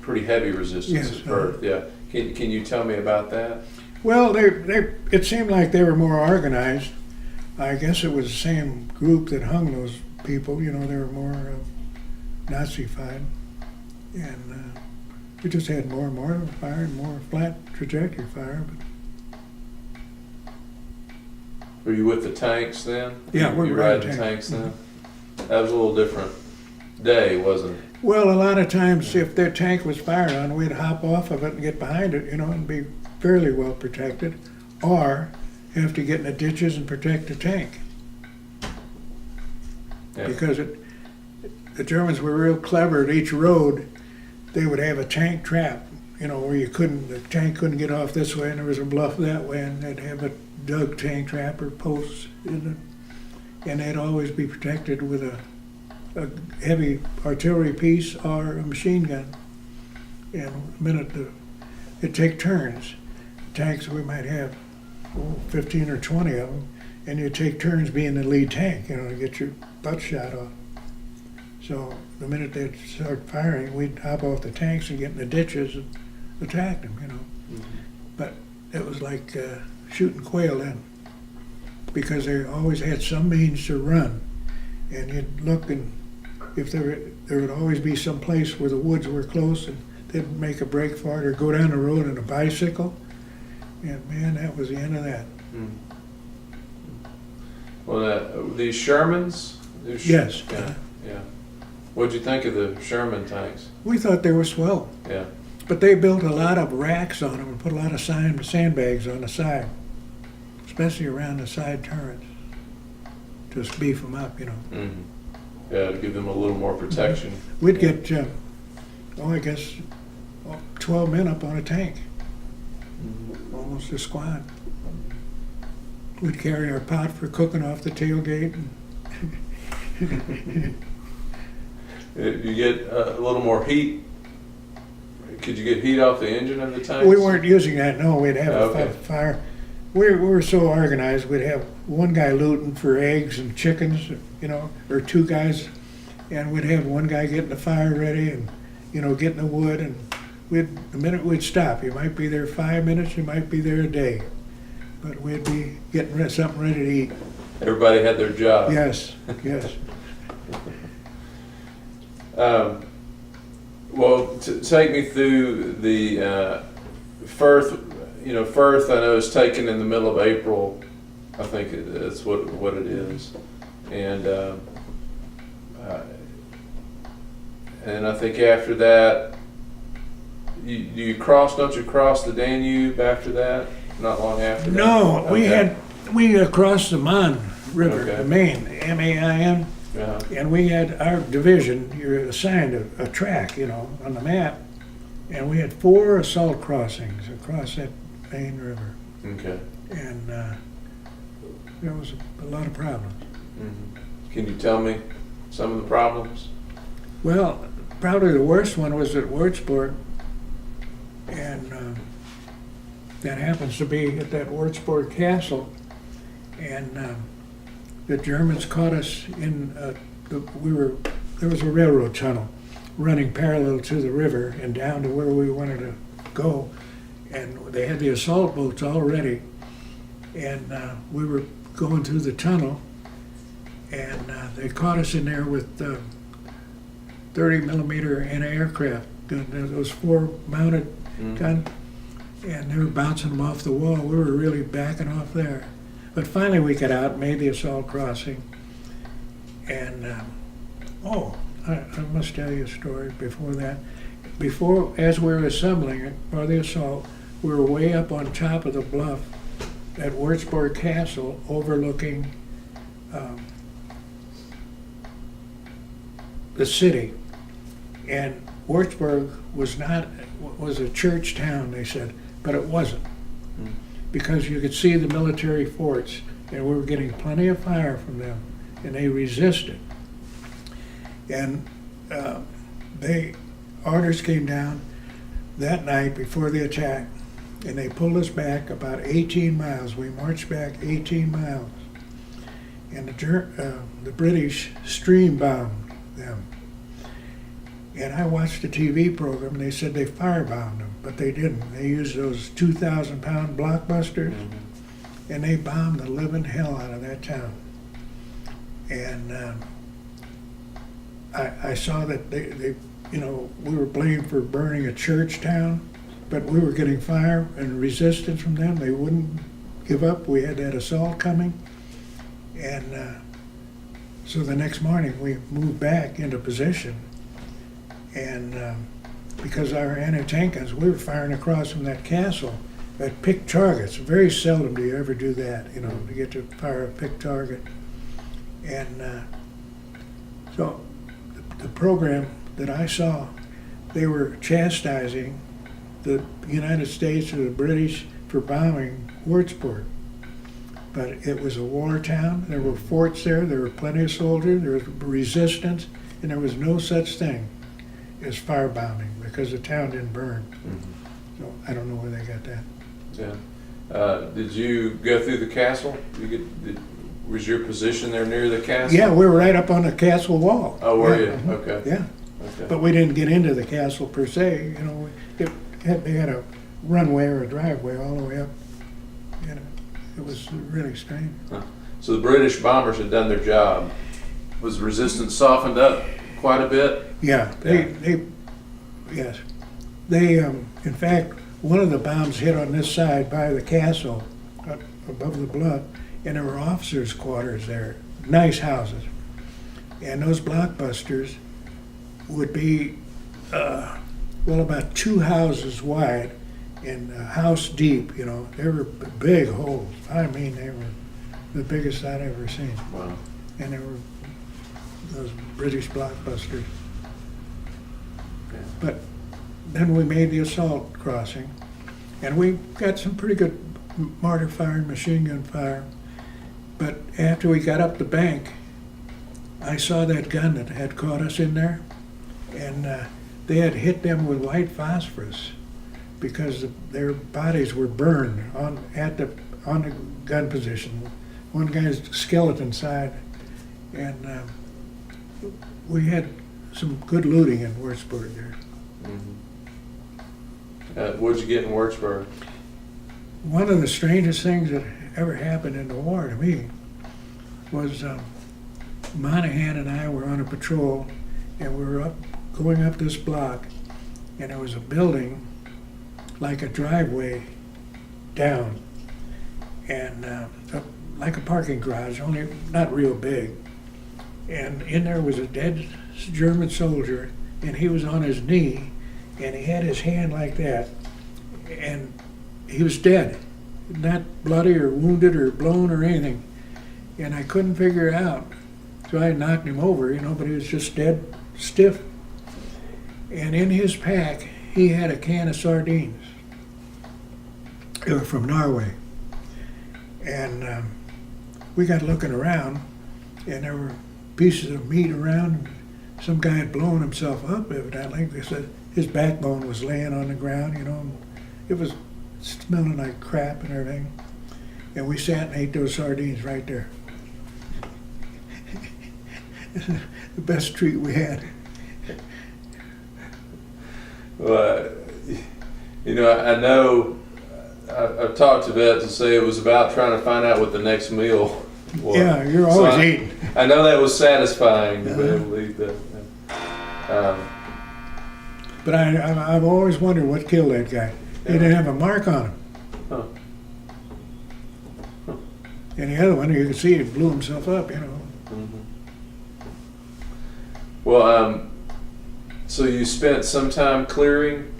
pretty heavy resistance at Firth. Yeah. Can you tell me about that? Well, it seemed like they were more organized. I guess it was the same group that hung those people. You know, they were more Nazi-fied, and we just had more mortar fire and more flat trajectory fire. But Were you with the tanks then? Yeah, you riding tanks then? That was a little different day, wasn't it? Well, a lot of times, if their tank was fired on, we'd hop off of it and get behind it, you know, and be fairly well protected, or have to get in the ditches and protect the tank. Yeah. Because the Germans were real clever. At each road, they would have a tank trap, you know, where the tank couldn't get off this way, and there was a bluff that way, and they'd have a dug tank trap or posts in it, and they'd always be protected with a heavy artillery piece or a machine gun. And the minute it'd take turns. Tanks, we might have 15 or 20 of them, and you'd take turns being the lead tank, you know, to get your butt shot off. So the minute they'd start firing, we'd hop off the tanks and get in the ditches and attack them, you know. But it was like shooting quail then, because they always had some means to run. And you'd look, and if there would always be some place where the woods were close, and they'd make a break for it, or go down the road on a bicycle. And man, that was the end of that. Well, these Shermans? Yes. Yeah, yeah. What'd you think of the Sherman tanks? We thought they were swell. Yeah. But they built a lot of racks on them and put a lot of sandbags on the side, especially around the side turrets. Just beef them up, you know. Yeah, to give them a little more protection. We'd get, I guess, 12 men up on a tank. Almost a squad. We'd carry our pot for cooking off the tailgate. You get a little more heat. Could you get heat off the engine of the tanks? We weren't using that, no. We'd have Okay. a fire. We were so organized, we'd have one guy looting for eggs and chickens, you know, or two guys, and we'd have one guy getting the fire ready and, you know, getting the wood, and the minute we'd stop, you might be there 5 minutes, you might be there a day, but we'd be getting something ready to eat. Everybody had their job. Yes, yes. Well, take me through the Firth. You know, Firth, I know, is taken in the middle of April. I think that's what it is, and I think after that, you cross. Don't you cross the Danube after that? Not long after that. No, Okay. we crossed the Main River, Okay. the Main, M-A-I-N. Yeah. And we had our division, you're assigned a track, you know, on the map. And we had 4 assault crossings across that main river. Okay. And there was a lot of problems. Can you tell me some of the problems? Well, probably the worst one was at Würzburg. And that happens to be at that Würzburg castle. And the Germans caught us in, there was a railroad tunnel running parallel to the river and down to where we wanted to go. And they had the assault boats all ready. And we were going through the tunnel, and they caught us in there with 30 millimeter anti-aircraft gun, those 4 mounted guns, and they were bouncing them off the wall. We were really backing off there. But finally we got out, made the assault crossing, and I must tell you a story before that. Before, as we were assembling it for the assault, we were way up on top of the bluff at Würzburg Castle overlooking the city. And Würzburg was a church town, they said, but it wasn't. Because you could see the military forts, and we were getting plenty of fire from them, and they resisted. And orders came down that night before the attack, and they pulled us back about 18 miles. We marched back 18 miles, and the British stream bombed them. And I watched a TV program, and they said they firebombed them, but they didn't. They used those 2,000-pound blockbusters, and they bombed the living hell out of that town. And I saw that they, we were blamed for burning a church town, but we were getting fire and resistance from them. They wouldn't give up. We had that assault coming. And so the next morning, we moved back into position. And because our anti-tank guns, we were firing across from that castle at picked targets. Very seldom do you ever do that, to get to fire a picked target. And so the program that I saw, they were chastising the United States or the British for bombing Würzburg. But it was a war town. There were forts there. There were plenty of soldiers. There was resistance. And there was no such thing as firebombing because the town didn't burn. So I don't know where they got that. Yeah. Did you go through the castle? Was your position there near the castle? Yeah, we were right up on the castle wall. Oh, were Yeah. you? Okay. Yeah. Okay. But we didn't get into the castle per se. They had a runway or a driveway all the way up. It was really strange. Huh. So the British bombers had done their job. Was resistance softened up quite a bit? Yeah, yes. In fact, one of the bombs hit on this side by the castle, up above the bluff, and there were officers' quarters there, nice houses. And those blockbusters would be, about 2 houses wide and a house deep, They were big holes. I mean, they were the biggest I'd ever seen. Wow. And they were those British blockbusters. Yeah. But then we made the assault crossing, and we got some pretty good mortar fire and machine gun fire. But after we got up the bank, I saw that gun that had caught us in there, and they had hit them with white phosphorus because their bodies were burned on the gun position. One guy's skeleton side, and we had some good looting in Würzburg there. What'd you get in Würzburg? One of the strangest things that ever happened in the war to me was Monahan and I were on a patrol, and we were going up this block, and there was a building like a driveway down, and like a parking garage, only not real big. And in there was a dead German soldier, and he was on his knee, and he had his hand like that, and he was dead, not bloody or wounded or blown or anything. And I couldn't figure it out, so I knocked him over, but he was just dead, stiff. And in his pack, he had a can of sardines. They were from Norway. And we got looking around, and there were pieces of meat around. Some guy had blown himself up, evidently. They said his backbone was laying on the ground, and it was smelling like crap and everything. And we sat and ate those sardines right there. The best treat we had. Well, I know I've talked to vets and say it was about trying to find out what the next meal was. Yeah, you're always eating. I know that was satisfying to be able to eat that. But I've always wondered what killed that guy. He didn't have a mark on him. Huh. And the other one, you could see he blew himself up, Mm-hmm. Well, so you spent some time clearing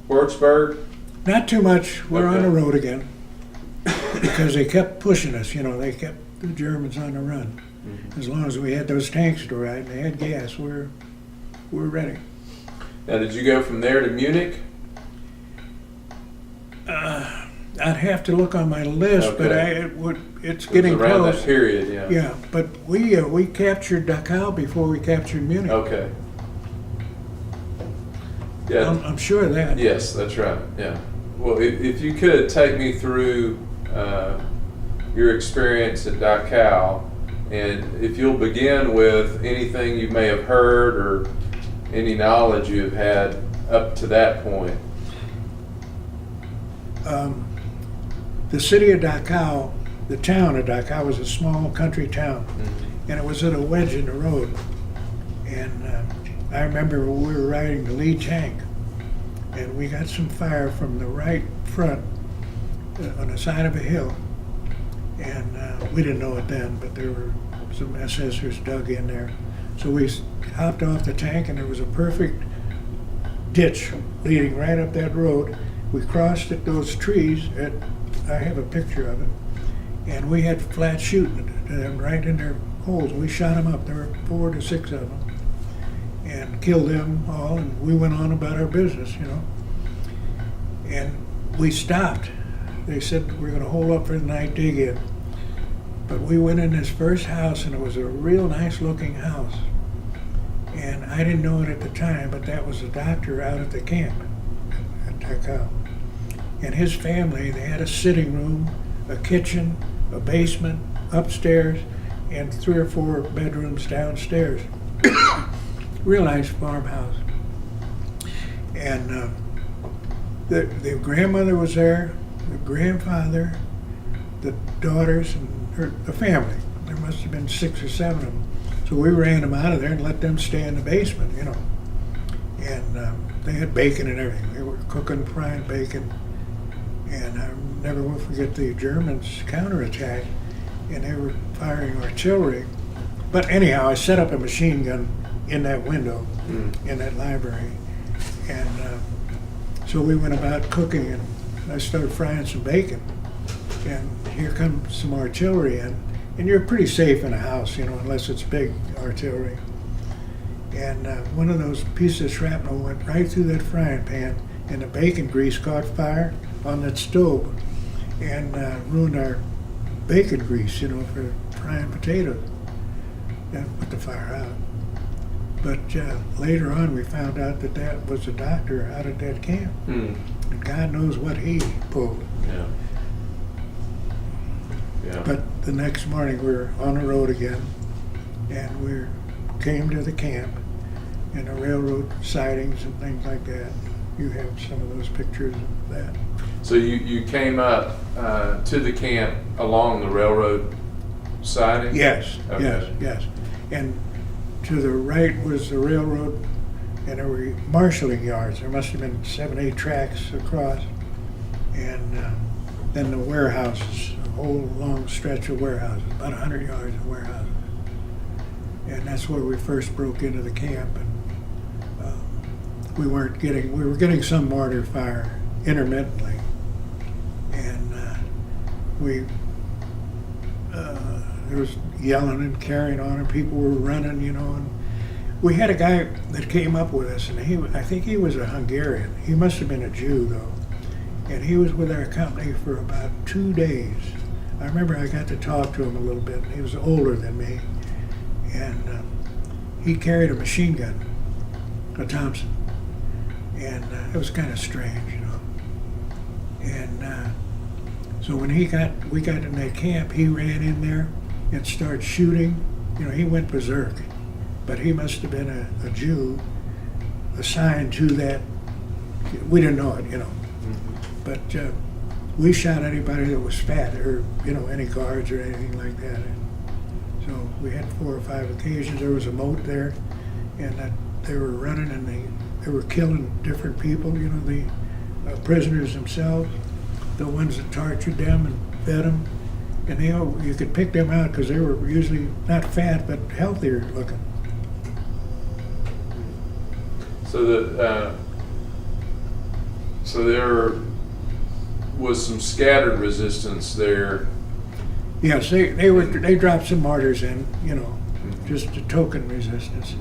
Wirtzburg? Not too much. We're on Okay. the road again because they kept pushing us. You know, they kept the Germans on the run. As long as we had those tanks to ride and they had gas, we're ready. Now, did you go from there to Munich? I'd have to look on my list, but Okay. it's It was getting around close. that period, yeah. Yeah, but we captured Dachau before we captured Munich. Okay. Yeah. I'm sure of that. Yes, that's right. Yeah. Well, if you could take me through your experience at Dachau, and if you'll begin with anything you may have heard or any knowledge you've had up to that point. The city of Dachau, the town of Dachau, was a small country town, and it was at a wedge in the road. And I remember we were riding the lead tank, and we got some fire from the right front on the side of a hill. And we didn't know it then, but there were some SSers dug in there. So we hopped off the tank, and there was a perfect ditch leading right up that road. We crossed at those trees. I have a picture of it. And we had flat shooting them right in their holes. We shot them up. There were 4 to 6 of them. And killed them all, and we went on about our business, you know. And we stopped. They said we're going to hold up for the night, dig in. But we went in this first house, and it was a real nice looking house. And I didn't know it at the time, but that was a doctor out at the camp at Dachau. And his family, they had a sitting room, a kitchen, a basement, upstairs, and 3 or 4 bedrooms downstairs. Real nice farmhouse. And the grandmother was there, the grandfather, the daughters, and the family. There must have been 6 or 7 of them. So we ran them out of there and let them stay in the basement, you know. And they had bacon and everything. They were cooking, frying bacon. And I never will forget the Germans counterattack, and they were firing artillery. But anyhow, I set up a machine gun in that window in that library. And so we went about cooking, and I started frying some bacon. And here comes some artillery in. And you're pretty safe in a house, you know, unless it's big artillery. And one of those pieces of shrapnel went right through that frying pan, and the bacon grease caught fire on that stove and ruined our bacon grease, you know, for frying potatoes. And put the fire out. But later on, we found out that that was a doctor out at that camp. And God knows what he pulled. Yeah. Yeah. But the next morning, we were on the road again, and we came to the camp, and the railroad sidings and things like that. You have some of those pictures of that. So you came up to the camp along the railroad siding? Yes, Okay. yes. And to the right was the railroad, and there were marshalling yards. There must have been 7, 8 tracks across. And then the warehouses, a whole long stretch of warehouses, about 100 yards of warehouses. And that's where we first broke into the camp. And we were getting some mortar fire intermittently. And there was yelling and carrying on, and people were running, you know. And we had a guy that came up with us, and I think he was a Hungarian. He must have been a Jew, though. And he was with our company for about 2 days. I remember I got to talk to him a little bit. He was older than me. And he carried a machine gun, a Thompson. And it was kind of strange, you know. And so when we got in that camp, he ran in there and started shooting. You know, he went berserk. But he must have been a Jew assigned to that. We didn't know it, you know. But we shot anybody that was fat, or, you know, any guards or anything like that. And so we had 4 or 5 occasions. There was a moat there, and they were running, and they were killing different people, you know, the prisoners themselves, the ones that tortured them and fed them. And you could pick them out because they were usually not fat, but healthier looking. So so there was some scattered resistance there. Yes, they dropped some mortars in, just a token resistance.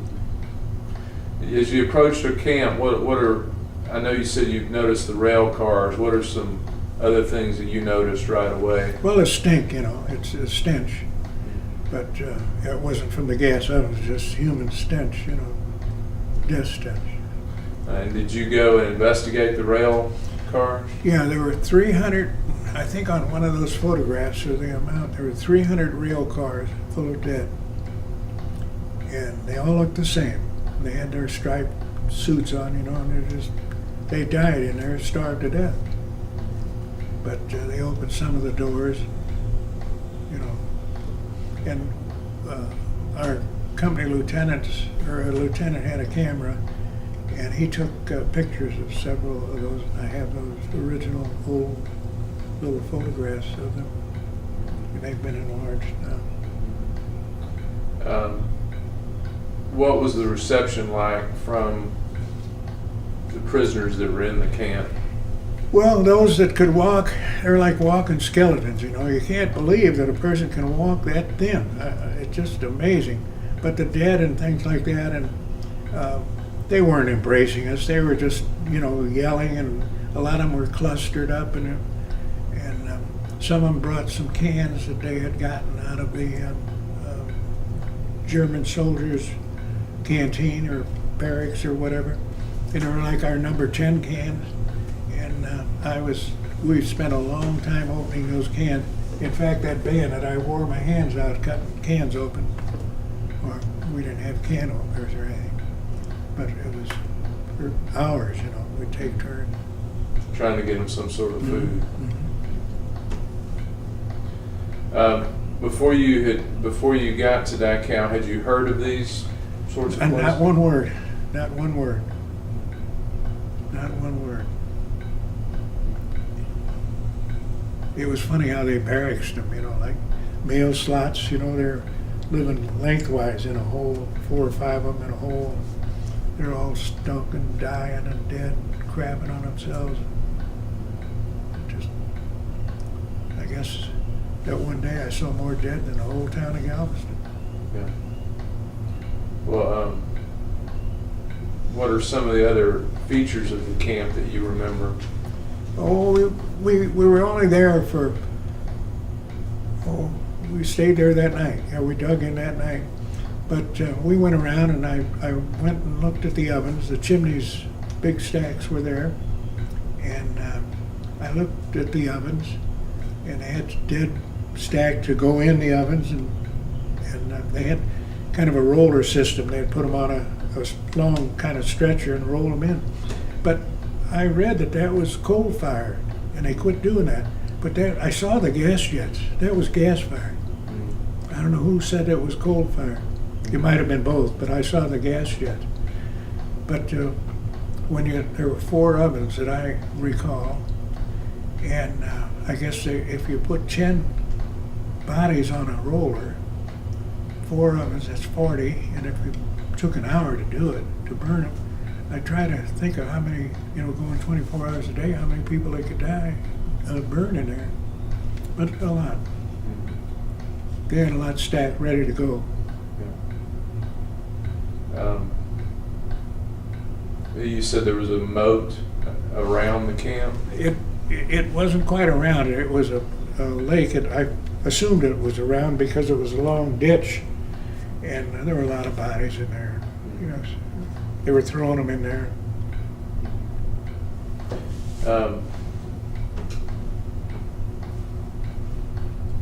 As you approached their camp, what are, I know you said you've noticed the rail cars, what are some other things that you noticed right away? Well, a stink, it's a stench. But it wasn't from the gas ovens, just human stench, death stench. And did you go and investigate the rail cars? Yeah, there were 300, I think on one of those photographs, or the amount, there were 300 rail cars full of dead. And they all looked the same. They had their striped suits on, and they died in there, starved to death. But they opened some of the doors, and our company lieutenant had a camera, and he took pictures of several of those. I have those original old little photographs of them, and they've been enlarged now. What was the reception like from the prisoners that were in the camp? Well, those that could walk, they're like walking skeletons, You can't believe that a person can walk that thin. It's just amazing. But the dead and things like that, and they weren't embracing us. They were just, yelling, and a lot of them were clustered up, and some of them brought some cans that they had gotten out of the German soldiers' canteen or barracks or whatever. And they were like our number 10 cans. And we spent a long time opening those cans. In fact, that bayonet, I wore my hands out cutting cans open. Or we didn't have can openers or anything. But it was for hours, we'd take turns. Trying to get them some sort of food. Mm-hmm. Before you got to Dachau, had you heard of these sorts of places? Not one word. Not one word. Not one word. It was funny how they barracks them, like mail slots, they're living lengthwise in a hole, 4 or 5 of them in a hole. They're all stunk and dying and dead, crapping on themselves. Just, I guess that one day I saw more dead than the whole town of Galveston. Yeah. Well, what are some of the other features of the camp that you remember? Oh, we were only there we stayed there that night. Yeah, we dug in that night. But we went around, and I went and looked at the ovens. The chimneys, big stacks were there. And I looked at the ovens, and they had dead stacked to go in the ovens, and they had kind of a roller system. They'd put them on a long kind of stretcher and roll them in. But I read that was coal fired, and they quit doing that. But I saw the gas jets. That was gas fired. I don't know who said it was coal fired. It might have been both, but I saw the gas jets. But there were 4 ovens that I recall, and I guess if you put 10 bodies on a roller, 4 ovens, that's 40, and if it took an hour to do it, to burn them, I try to think of how many, going 24 hours a day, how many people they could die burning there. But a lot. They had a lot stacked, ready to go. Yeah. You said there was a moat around the camp? It wasn't quite around it. It was a lake. I assumed it was around because it was a long ditch, and there were a lot of bodies in there. They were throwing them in there.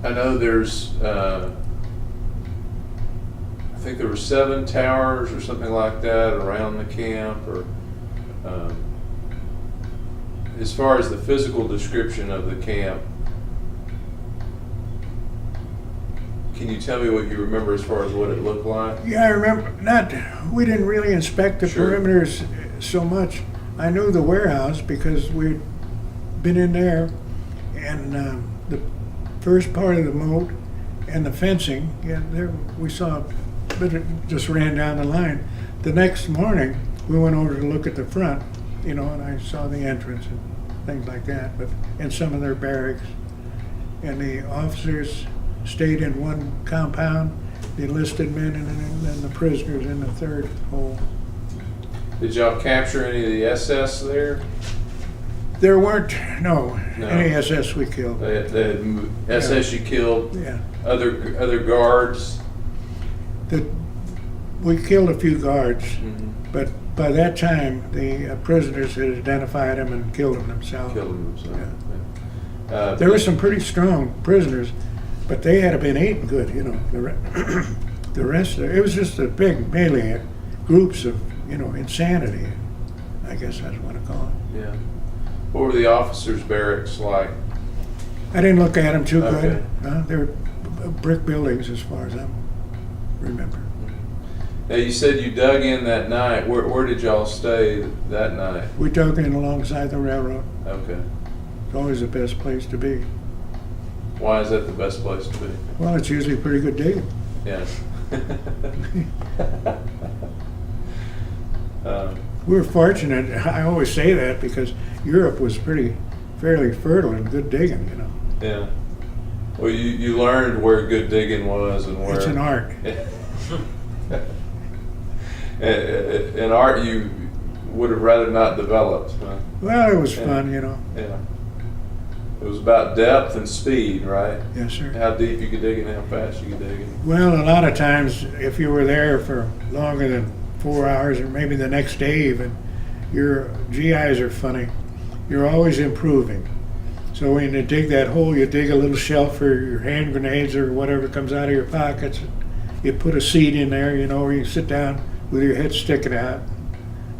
I know there's, I think there were 7 towers or something like that around the camp, or as far as the physical description of the camp, can you tell me what you remember as far as what it looked like? Yeah, I remember. We didn't really inspect the Sure. perimeters so much. I knew the warehouse because we'd been in there, and the first part of the moat and the fencing, there we saw, but it just ran down the line. The next morning, we went over to look at the front, and I saw the entrance and things like that, but and some of their barracks. And the officers stayed in one compound, the enlisted men, and then the prisoners in the third hole. Did y'all capture any of the SS there? There weren't, any SS we killed. They had SS you killed? Yeah. Other guards? We killed a few guards, Mm-hmm. but by that time, the prisoners had identified them and killed them themselves. Killed them themselves. Yeah. There were some pretty strong prisoners, but they had been eating good, The rest of it was just a big melee, groups of, insanity, I guess that's what I call it. Yeah. What were the officers' barracks like? I didn't look at them too Okay. good. They were brick buildings as far as I remember. Now you said you dug in that night. Where did y'all stay that night? We dug in alongside the railroad. Okay. It's always the best place to be. Why is that the best place to be? Well, it's usually pretty good digging. Yeah. We were fortunate. I always say that because Europe was fairly fertile and good digging, Yeah. Well, you learned where good digging was and where... It's an art. An art you would have rather not developed, huh? Well, it was fun, Yeah. It was about depth and speed, right? Yes, sir. How deep you could dig and how fast you could dig it. Well, a lot of times, if you were there for longer than 4 hours, or maybe the next day even, your GIs are funny. You're always improving. So when you dig that hole, you dig a little shelf for your hand grenades or whatever comes out of your pockets. You put a seat in there, or you sit down with your head sticking out.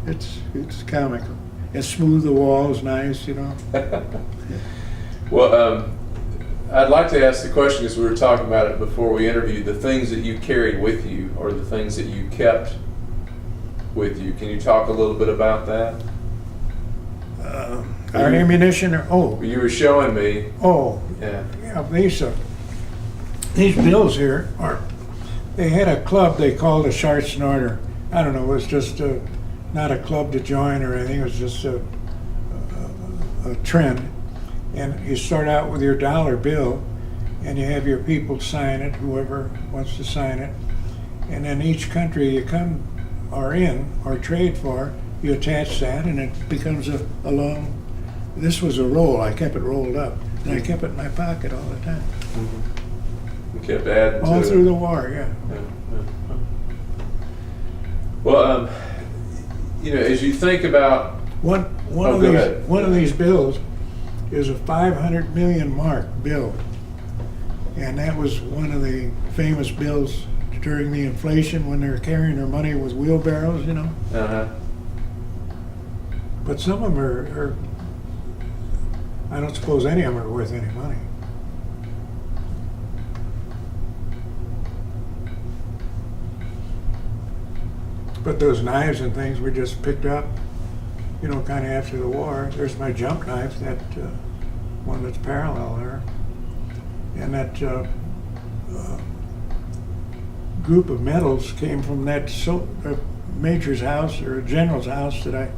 It's comical. And smooth the walls, nice, Well, I'd like to ask the question, because we were talking about it before we interviewed, the things that you carried with you or the things that you kept with you. Can you talk a little bit about that? Our ammunition, You were showing me. Yeah. These bills here they had a club they called a Schartz-Norder. I don't know, it was just not a club to join or anything, it was just a trend. And you start out with your dollar bill and you have your people sign it, whoever wants to sign it. And then each country you come or in or trade for, you attach that and it becomes a long, this was a roll, I kept it rolled up. And I kept it in my pocket all the time. Mm-hmm. You kept adding to it. All through the war, yeah. Well, as you think about... One of these bills is a 500 million mark bill. And that was one of the famous bills during the inflation when they were carrying their money with wheelbarrows, Uh-huh. But some of them are I don't suppose any of them are worth any money. But those knives and things we just picked up, kind of after the war. There's my jump knife, that one that's parallel there. And that group of medals came from that major's house or a general's house that I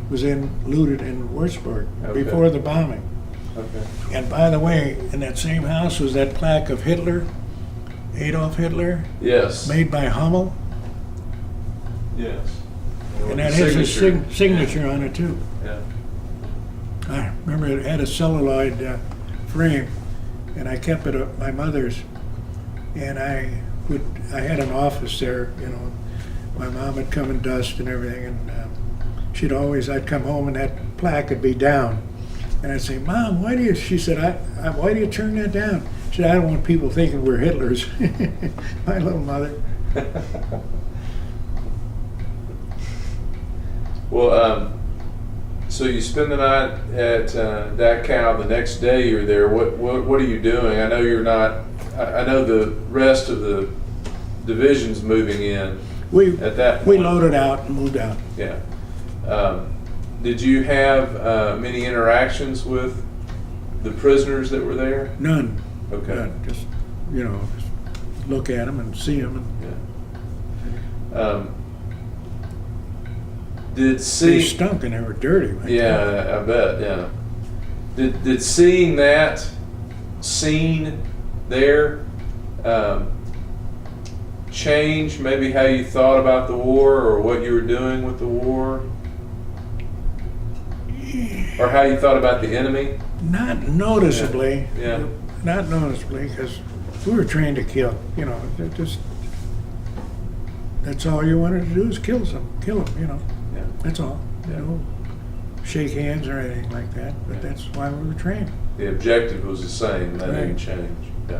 was looted in Würzburg before the bombing. Okay. And by the way, in that same house was that plaque of Hitler, Adolf Hitler. Yes. Made by Hummel. Yes. And that has his signature on it too. Yeah. I remember it had a celluloid frame, and I kept it at my mother's. And I had an office there, My mom would come and dust and everything, and I'd come home and that plaque would be down. And I'd say, Mom, she said, why do you turn that down? She said, I don't want people thinking we're Hitlers. My little mother. Well, so you spend the night at Dachau. The next day you're there. What are you doing? I know you're not. I know the rest of the division's moving in. At that point. We loaded out and moved out. Yeah. Did you have many interactions with the prisoners that were there? None. Okay. None. Just look at them and see them. Yeah. Did They see? stunk and they were dirty. Like that. Yeah, I bet. Yeah. Did seeing that scene there change maybe how you thought about the war or what you were doing with the war, or how you thought about the enemy? Not noticeably. Yeah. Not noticeably, because we were trained to kill. You know, just that's all you wanted to do is kill them. You know, Yeah. that's all. Yeah. You know, shake hands or anything like that. But Yeah. that's why we were trained. The objective was the same. That didn't Right. change. Yeah.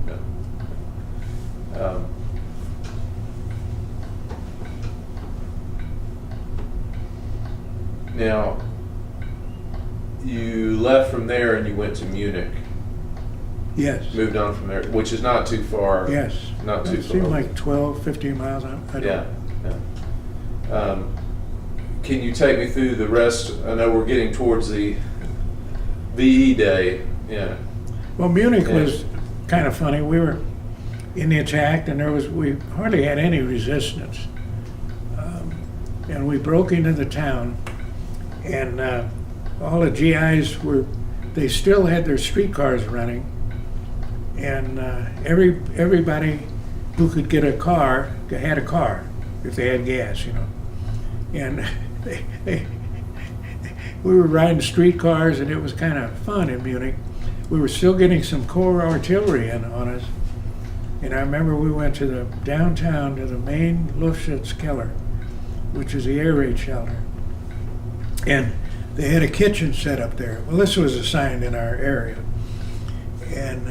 Yeah. Now, you left from there and you went to Munich. Yes. Moved on from there, which is not too far. Yes. Not too It far. seemed like 12, 15 miles. I don't Yeah. Yeah. Can you take me through the rest? I know we're getting towards the VE Day. Yeah. Well, Munich Yeah. was kind of funny. We were in the attack, and we hardly had any resistance. And we broke into the town, and all the GIs they still had their streetcars running, and everybody who could get a car had a car if they had gas, you know. And we were riding streetcars, and it was kind of fun in Munich. We were still getting some Corps artillery on us. And I remember we went to the downtown to the main Luftschutzkeller, which is the air raid shelter. And they had a kitchen set up there. Well, this was assigned in our area. And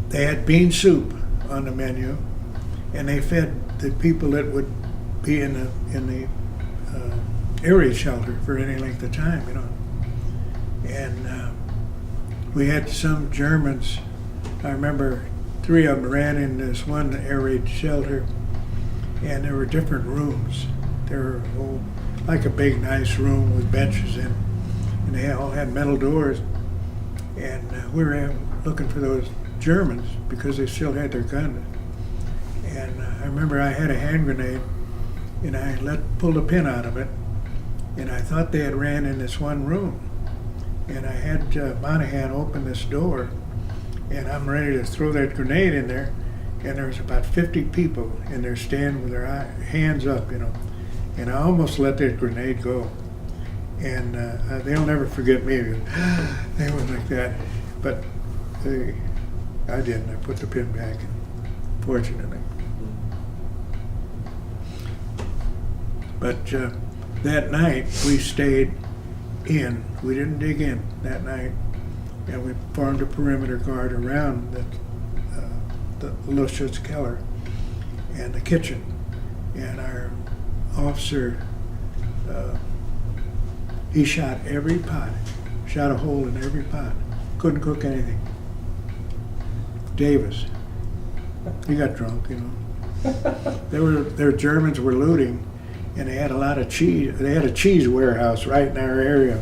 they had bean soup on the menu, and they fed the people that would be in the air raid shelter for any length of time, you know. And we had some Germans. I remember 3 of them ran in this one air raid shelter, and there were different rooms. There were like a big, nice room with benches in, and they all had metal doors. And we were looking for those Germans because they still had their guns. And I remember I had a hand grenade, and I pulled a pin out of it, and I thought they had ran in this one room. And I had Monahan open this door, and I'm ready to throw that grenade in there, and there was about 50 people in there standing with their hands up, you know. And I almost let that grenade go. And they'll never forget me. They were like that. But I didn't. I put the pin back, fortunately. But that night, we stayed in. We didn't dig in that night. And we formed a perimeter guard around the Luftschutzkeller and the kitchen. And our officer, he shot every pot, shot a hole in every pot. Couldn't cook anything. Davis, he got drunk, you know. Their Germans were looting, and they had a lot of cheese. They had a cheese warehouse right in our area,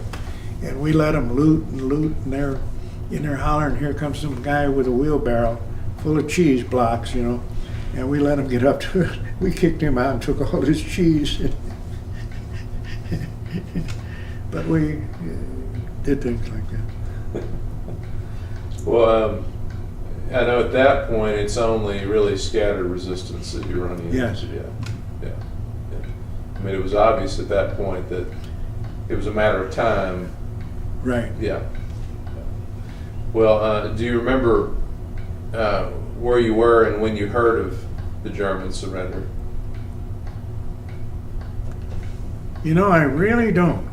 and we let them loot, and they're in there hollering, "Here comes some guy with a wheelbarrow full of cheese blocks," you know. And we let him get up to it. We kicked him out and took all his cheese. But we did things like that. Well, I know at that point it's only really scattered resistance that you're running into. Yes. Yeah. I mean, it was obvious at that point that it was a matter of time. Right. Yeah. Well, do you remember where you were and when you heard of the German surrender? You know, I really don't.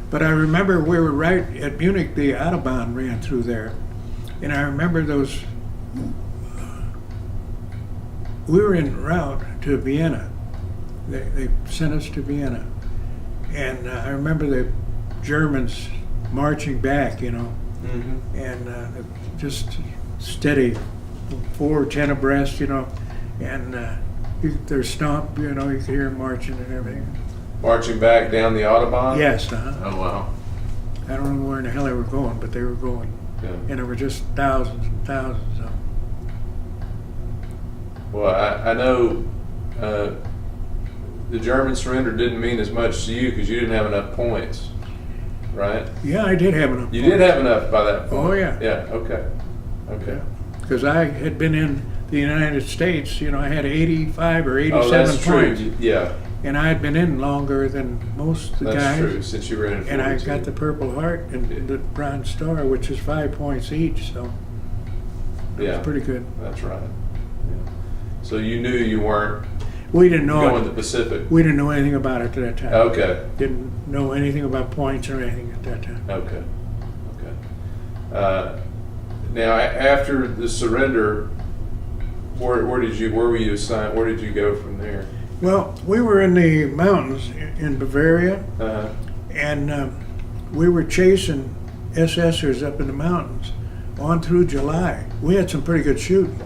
But I remember we were right at Munich, the Autobahn ran through there. And I remember those, we were en route to Vienna. They sent us to Vienna. And I remember the Germans marching back, you know, and just steady, 4 or 10 abreast, you know, and their stomp, you know, you could hear them marching and everything. Marching back down the Autobahn? Yes, Oh, wow. I don't know where in the hell they were going, but they were going. Yeah. And there were just thousands and thousands of them. Well, I know the German surrender didn't mean as much to you because you didn't have enough points, right? Yeah, I did have enough. You did have enough by that point. Oh, yeah. Yeah. Okay. Okay. Because I had been in the United States, I had 85 or 87 Oh, that's points. true. Yeah. And I had been in longer than most of the That's guys. true. Since you were in 42. And I got the Purple Heart and the Bronze Star, which is 5 points each, so it Yeah. was pretty good. That's right. Yeah. So you knew you weren't We didn't know going it. to the Pacific. We didn't know anything about it at that time. Okay. Didn't know anything about points or anything at that time. Okay. Okay. Now, after the surrender, where were you assigned? Where did you go from there? Well, we were in the mountains in Bavaria, Uh-huh. and we were chasing SSers up in the mountains on through July. We had some pretty good shooting.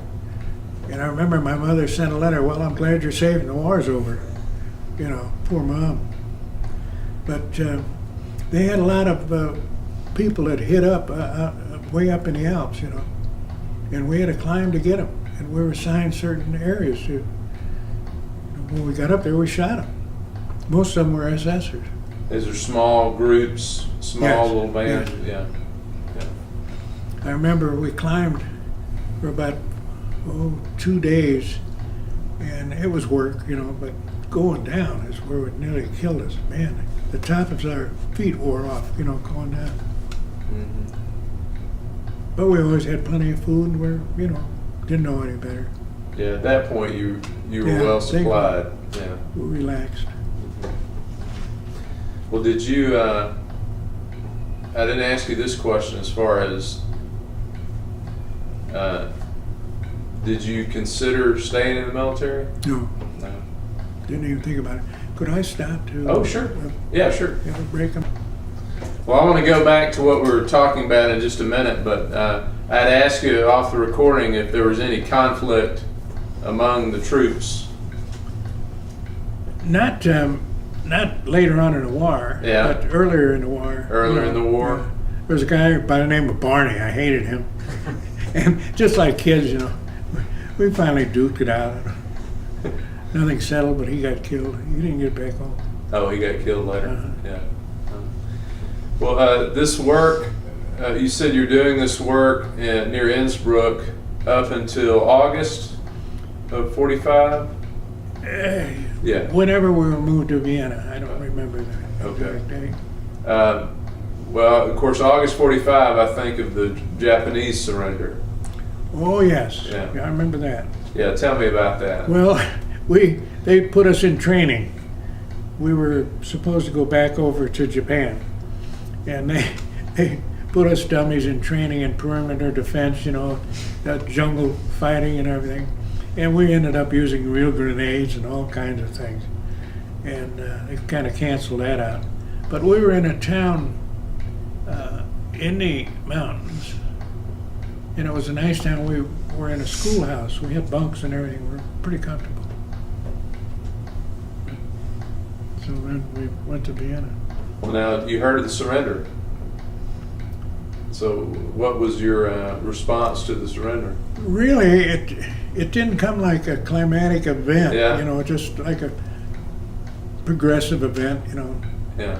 And I remember my mother sent a letter, well, I'm glad you're safe and the war's over. Poor Mom. But they had a lot of people that hit up, way up in the Alps, and we had to climb to get them. And we were assigned certain areas to. When we got up there, we shot them. Most of them were SSers. Is there small groups, small Yes, little bands? Yeah. I remember we climbed for about 2 days, and it was work, but going down is where it nearly killed us. Man, the top of our feet wore off, going down. Mm-hmm. But we always had plenty of food, and we're, didn't know any better. Yeah. At that point, you were Yeah, well supplied. Yeah. We relaxed. Well, did you? I didn't ask you this question as far as. Did you consider staying in the military? No, No. didn't even think about it. Could I stop to? Oh, sure. Yeah, sure. Break them? Well, I want to go back to what we were talking about in just a minute, but I'd ask you off the recording if there was any conflict among the troops. Not later on in the war, Yeah. but earlier in the war. Earlier in the war? There was a guy by the name of Birney. I hated him. And just like kids, we finally duked it out. Nothing settled, but he got killed. He didn't get back home. Oh, he got killed later. Uh-huh. Yeah. Well, this work, you said you're doing this work near Innsbruck up until August of 45? Yeah. Whenever we were moved to Vienna, I don't remember the Okay. exact date. Well, of course, August 45, I think of the Japanese surrender. Oh, yes. Yeah. I remember that. Yeah, tell me about that. Well, they put us in training. We were supposed to go back over to Japan, and they put us dummies in training in perimeter defense, jungle fighting and everything. And we ended up using real grenades and all kinds of things. And they kind of canceled that out. But we were in a town in the mountains, and it was a nice town. We were in a schoolhouse. We had bunks and everything. We were pretty comfortable. So then we went to Vienna. Well, now, you heard of the surrender. So what was your response to the surrender? Really, it didn't come like a climatic event, Yeah. Just like a progressive event, Yeah.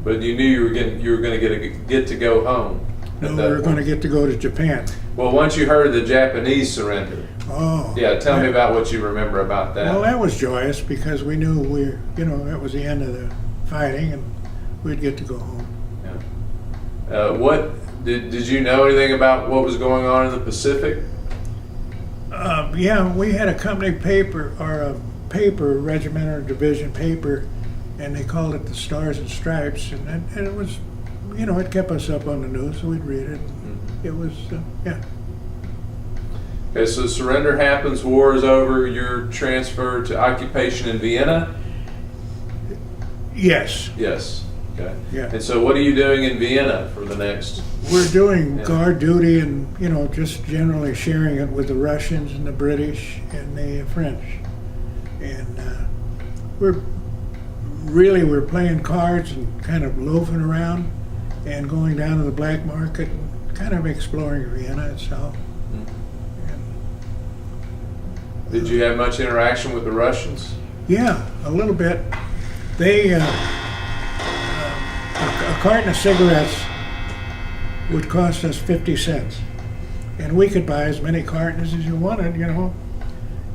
But you knew you were going to get to go home. No, we were going to get to go to Japan. Well, once you heard the Japanese surrender, Oh. yeah, tell me about what you remember about that. Well, that was joyous because we knew it was the end of the fighting and we'd get to go home. Yeah. What did you know anything about what was going on in the Pacific? Yeah, we had a company paper or a regimental division paper, and they called it the Stars and Stripes, and it was, it kept us up on the news, so we'd read it. Mm-hmm. It was, yeah. Okay, so surrender happens, war is over, you're transferred to occupation in Vienna? Yes. Yes. Okay. Yeah. And so what are you doing in Vienna for the next? We're doing Yeah. guard duty and, just generally sharing it with the Russians and the British and the French. And we're playing cards and kind of loafing around and going down to the black market and kind of exploring Vienna itself. And, Did you have much interaction with the Russians? Yeah, a little bit. They, a carton of cigarettes would cost us 50 cents. And we could buy as many cartons as you wanted, you know,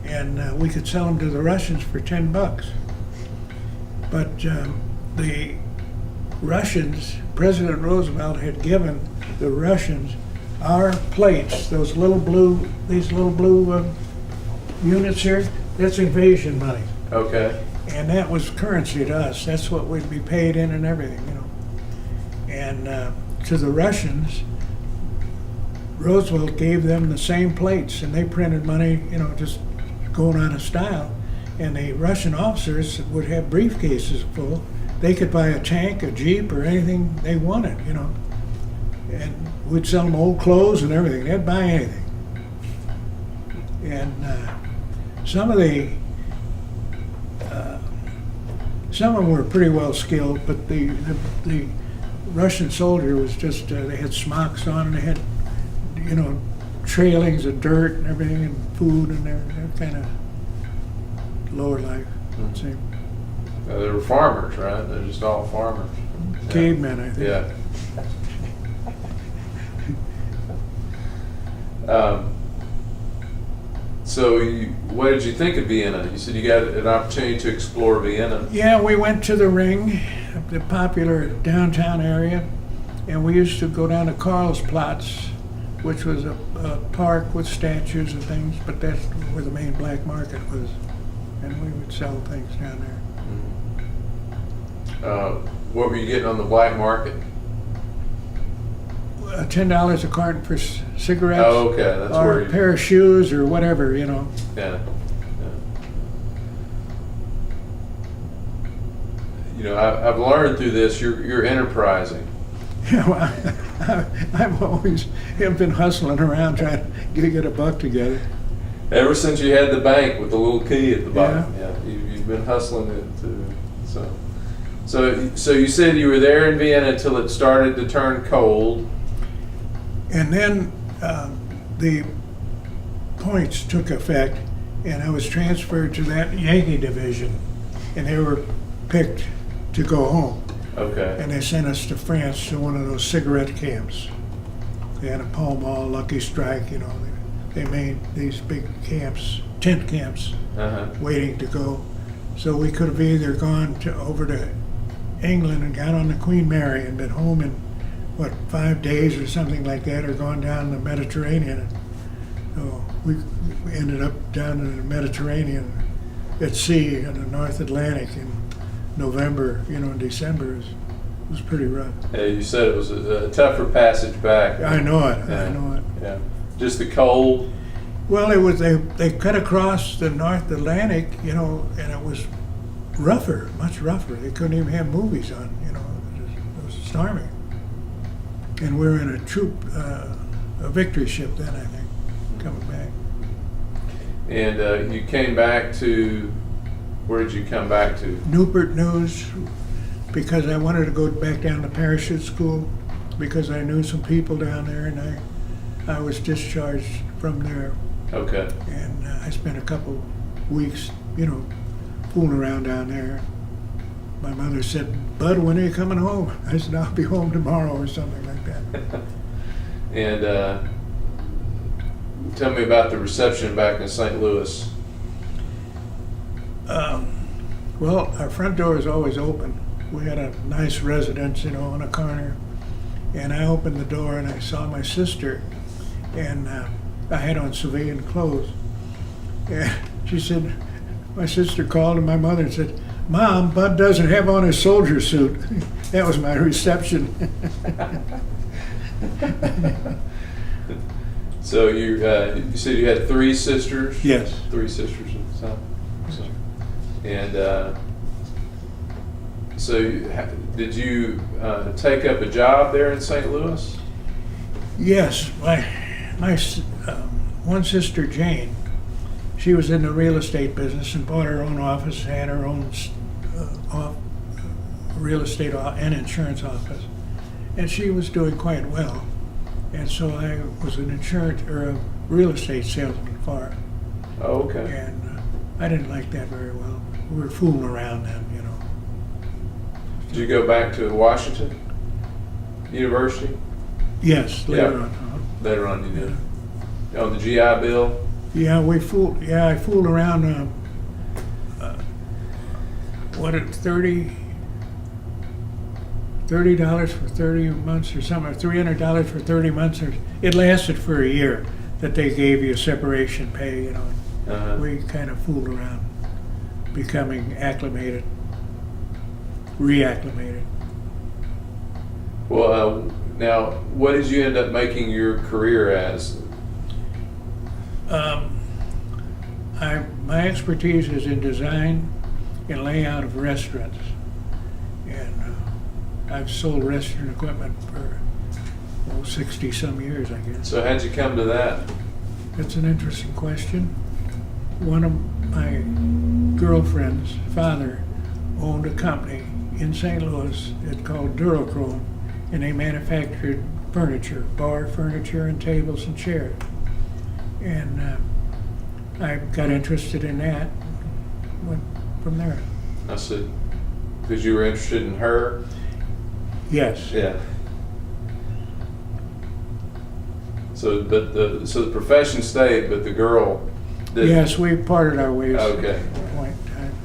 and we could sell them to the Russians for $10. But the Russians, President Roosevelt had given the Russians our plates, these little blue units here, that's invasion money. Okay. And that was currency to us. That's what we'd be paid in and everything, you know. And to the Russians, Roosevelt gave them the same plates, and they printed money, you know, just going out of style. And the Russian officers would have briefcases full. They could buy a tank, a Jeep, or anything they wanted, you know. And we'd sell them old clothes and everything. They'd buy anything. And some of them were pretty well skilled, but the Russian soldier was just, they had smocks on, and they had, you know, trailings of dirt and everything, and food, and they're kind of lower life, I'd say. They were farmers, right? They're just all farmers. Cavemen, I think. Yeah. So what did you think of Vienna? You said you got an opportunity to explore Vienna. Yeah, we went to the Ring, the popular downtown area, and we used to go down to Karlsplatz, which was a park with statues and things, but that's where the main black market was, and we would sell things down there. What were you getting on the black market? $10 a carton for cigarettes. Oh, okay, that's or where a pair of shoes or whatever, you know. Yeah. You know, I've learned through this, you're enterprising. Yeah, well, I've always been hustling around trying to get a buck together. Ever since you had the bank with the little key at the bottom, yeah, you've been hustling it too. So you said you were there in Vienna until it started to turn cold. And then the points took effect, and I was transferred to that Yankee division, and they were picked to go home. Okay. And they sent us to France to one of those cigarette camps. They had a Pall Mall, Lucky Strike, you know. They made these big camps, tent camps, waiting to go. So we could have either gone over to England and got on the Queen Mary and been home in 5 days or something like that, or gone down the Mediterranean. So we ended up down in the Mediterranean at sea in the North Atlantic in November, you know, in December. It was pretty rough. Yeah, you said it was a tougher passage back. I know it. Yeah. I know it. Yeah. Just the cold. Well, it was they cut across the North Atlantic, you know, and it was rougher, much rougher. They couldn't even have movies on, you know. It was storming. And we were in a troop, a victory ship then, I think, coming back. And you came back to, where did you come back to? Newport News, because I wanted to go back down to parachute school, because I knew some people down there, and I was discharged from there. Okay. And I spent a couple weeks, you know, fooling around down there. My mother said, "Bud, when are you coming home?" I said, "I'll be home tomorrow," or something like that. And tell me about the reception back in St. Louis. Well, our front door is always open. We had a nice residence, you know, on a corner. And I opened the door and I saw my sister, and I had on civilian clothes. And she said, my sister called and my mother and said, "Mom, Bud doesn't have on his soldier suit." That was my reception. So you said you had 3 sisters? Yes. 3 sisters at the time. And so did you take up a job there in St. Louis? Yes, my one sister, Jane, she was in the real estate business and bought her own office, had her own real estate and insurance office, and she was doing quite well. And so I was an insurance or a real estate salesman for her. Oh, okay. And I didn't like that very well. we were fooling around then, you know. Did you go back to Washington University? Yes, Yeah. later on. Later on you did. On the GI Bill? Yeah, I fooled around, $30 for 30 months or something, or $300 for 30 months, or it lasted for a year that they gave you separation pay, you know. Uh-huh. We kind of fooled around, becoming reacclimated. Well, now, what did you end up making your career as? My expertise is in design and layout of restaurants, and I've sold restaurant equipment for 60 some years, I guess. So how'd you come to that? That's an interesting question. One of my girlfriend's father owned a company in St. Louis. It's called Durochrome, and they manufactured furniture, bar furniture and tables and chairs. And I got interested in that, went from there. I see. Because you were interested in her? Yes. Yeah. So, but the profession stayed, but the girl didn't. Yes, we parted our ways. Okay. At that point.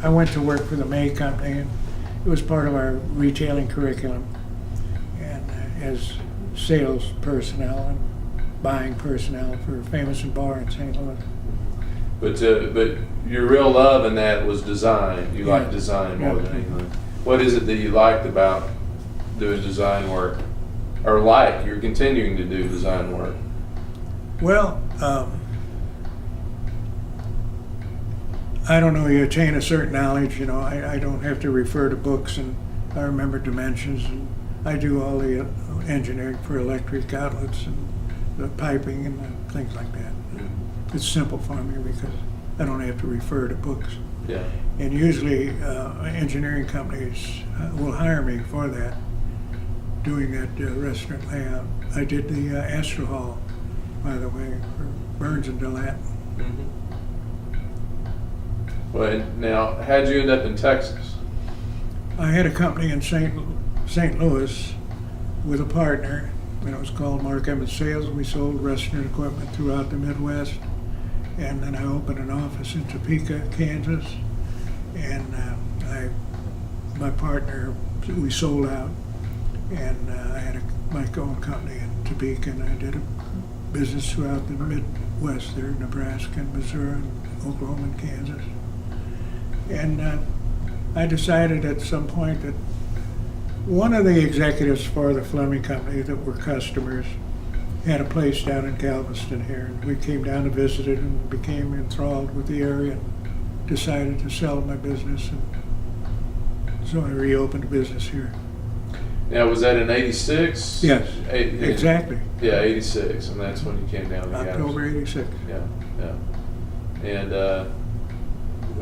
I went to work for the May Company, and it was part of our retailing curriculum, and as sales personnel and buying personnel for Famous and Bar in St. Louis. But your real love in that was design. You Yeah. like design more Yeah. than anything. What is it that you liked about doing design work? Or you're continuing to do design work? Well, I don't know, you attain a certain knowledge, you know, I don't have to refer to books, and I remember dimensions, and I do all the engineering for electric outlets and the piping and things like that. It's simple for me because I don't have to refer to books. Yeah. And usually engineering companies will hire me for that, doing that restaurant layout. I did the Astro Hall, by the way, for Burns and Delat. Mm-hmm. Well, and now, how'd you end up in Texas? I had a company in St. Louis with a partner, and it was called Mark Emmett Sales. We sold restaurant equipment throughout the Midwest. And then I opened an office in Topeka, Kansas. And my partner, we sold out. And I had my own company in Topeka, and I did a business throughout the Midwest there, Nebraska and Missouri and Oklahoma and Kansas. And I decided at some point that one of the executives for the Fleming Company that were customers had a place down in Galveston here. And we came down to visit it and became enthralled with the area and decided to sell my business. And so I reopened a business here. Now, was that in '86? Yes, exactly. Yeah, '86, and that's when you came down to October '86. Yeah, yeah. And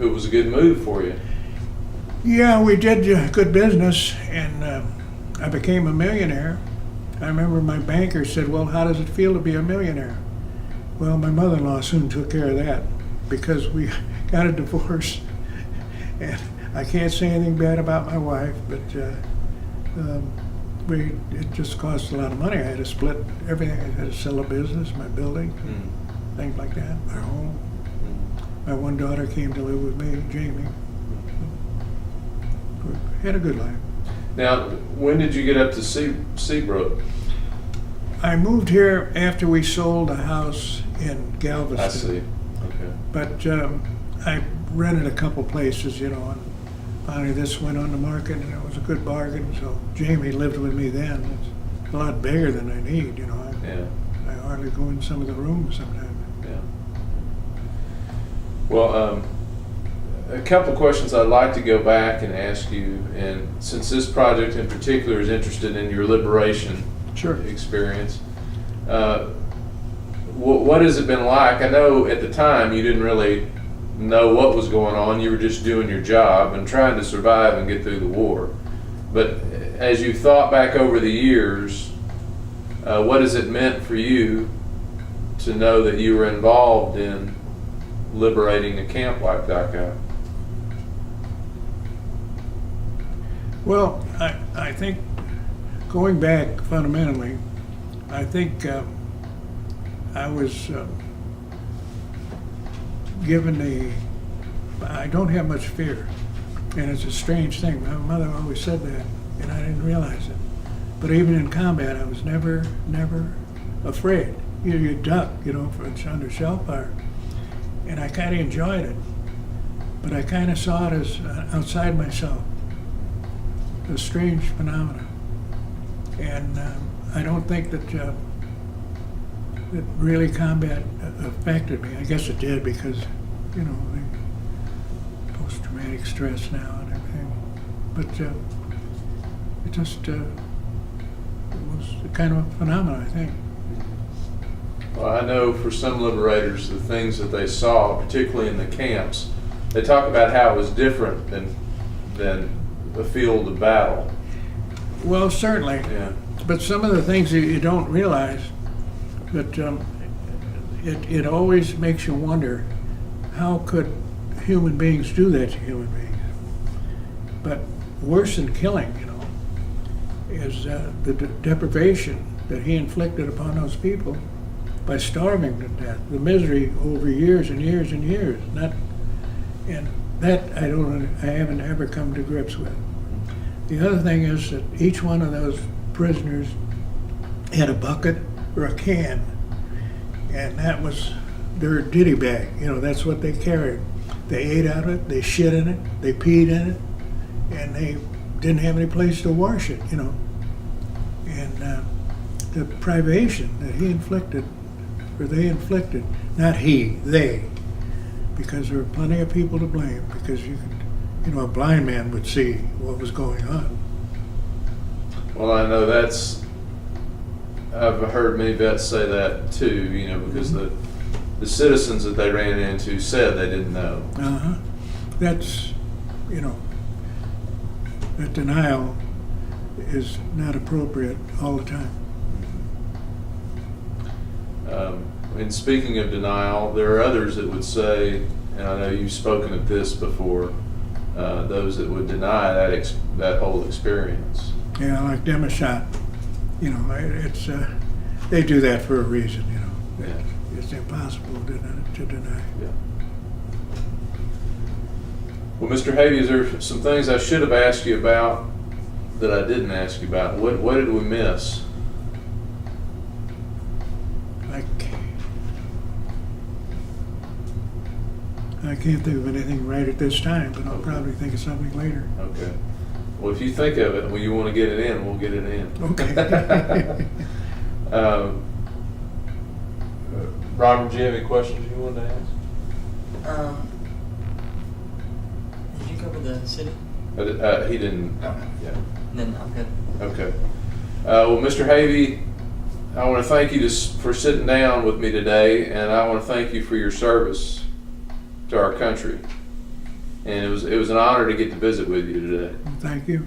it was a good move for you. Yeah, we did good business, and I became a millionaire. I remember my banker said, well, how does it feel to be a millionaire? Well, my mother-in-law soon took care of that because we got a divorce. And I can't say anything bad about my wife, but it just cost a lot of money. I had to split everything. I had to sell a business, my building, things like that, my home. My one daughter came to live with me, Jamie. We had a good life. Now, when did you get up to Seabrook? I moved here after we sold a house in Galveston. I see. Okay. But I rented a couple places, you know, and finally this went on the market, and it was a good bargain. So Jamie lived with me then. It's a lot bigger than I need, you know. I hardly go in some of the rooms sometimes. Yeah. Well, a couple of questions I'd like to go back and ask you, and since this project in particular is interested in your liberation experience, what has it been like? I know at the time you didn't really know what was going on. You were just doing your job and trying to survive and get through the war. But as you thought back over the years, what has it meant for you to know that you were involved in liberating a camp like Dachau? Well, I think, going back fundamentally, I think I was given I don't have much fear. And it's a strange thing. My mother always said that, and I didn't realize it. But even in combat, I was never afraid. You duck, for it's under shell fire. And I kind of enjoyed it. But I kind of saw it as outside myself. A strange phenomenon. And I don't think that really combat affected me. I guess it did because, the post-traumatic stress now and everything. But it just it was a kind of a phenomenon, I think. Well, I know for some liberators, the things that they saw, particularly in the camps, they talk about how it was different than the field of battle. Well, certainly. Yeah. But some of the things that you don't realize, that it always makes you wonder, how could human beings do that to human beings? But worse than killing, is the deprivation that he inflicted upon those people by starving to death, the misery over years and years and years. And that I haven't ever come to grips with. The other thing is that each one of those prisoners had a bucket or a can, and that was their ditty bag. That's what they carried. They ate out of it, they shit in it, they peed in it, and they didn't have any place to wash it, And the privation that he inflicted, or they inflicted, not he, they, because there were plenty of people to blame, because you could, a blind man would see what was going on. Well, I know I've heard many vets say that too, because the citizens that they ran into said they didn't know. That's, that denial is not appropriate all the time. And speaking of denial, there are others that would say, and I know you've spoken of this before, those that would deny that whole experience. Yeah, like Democide. It's they do that for a reason. Yeah. It's impossible to deny. Yeah. Well, Mr. Havey, is there some things I should have asked you about that I didn't ask you about? What did we miss? I can't think of anything right at this time, but I'll probably think of something later. Okay. Well, if you think of it, you want to get it in, we'll get it in. Okay. Robert, do you have any questions you wanted to ask? Did you cover the city? He didn't. Oh. Yeah. Then I'm good. Okay. Well, Mr. Havey, I want to thank you for sitting down with me today, and I want to thank you for your service to our country. And it was an honor to get to visit with you today. Thank you.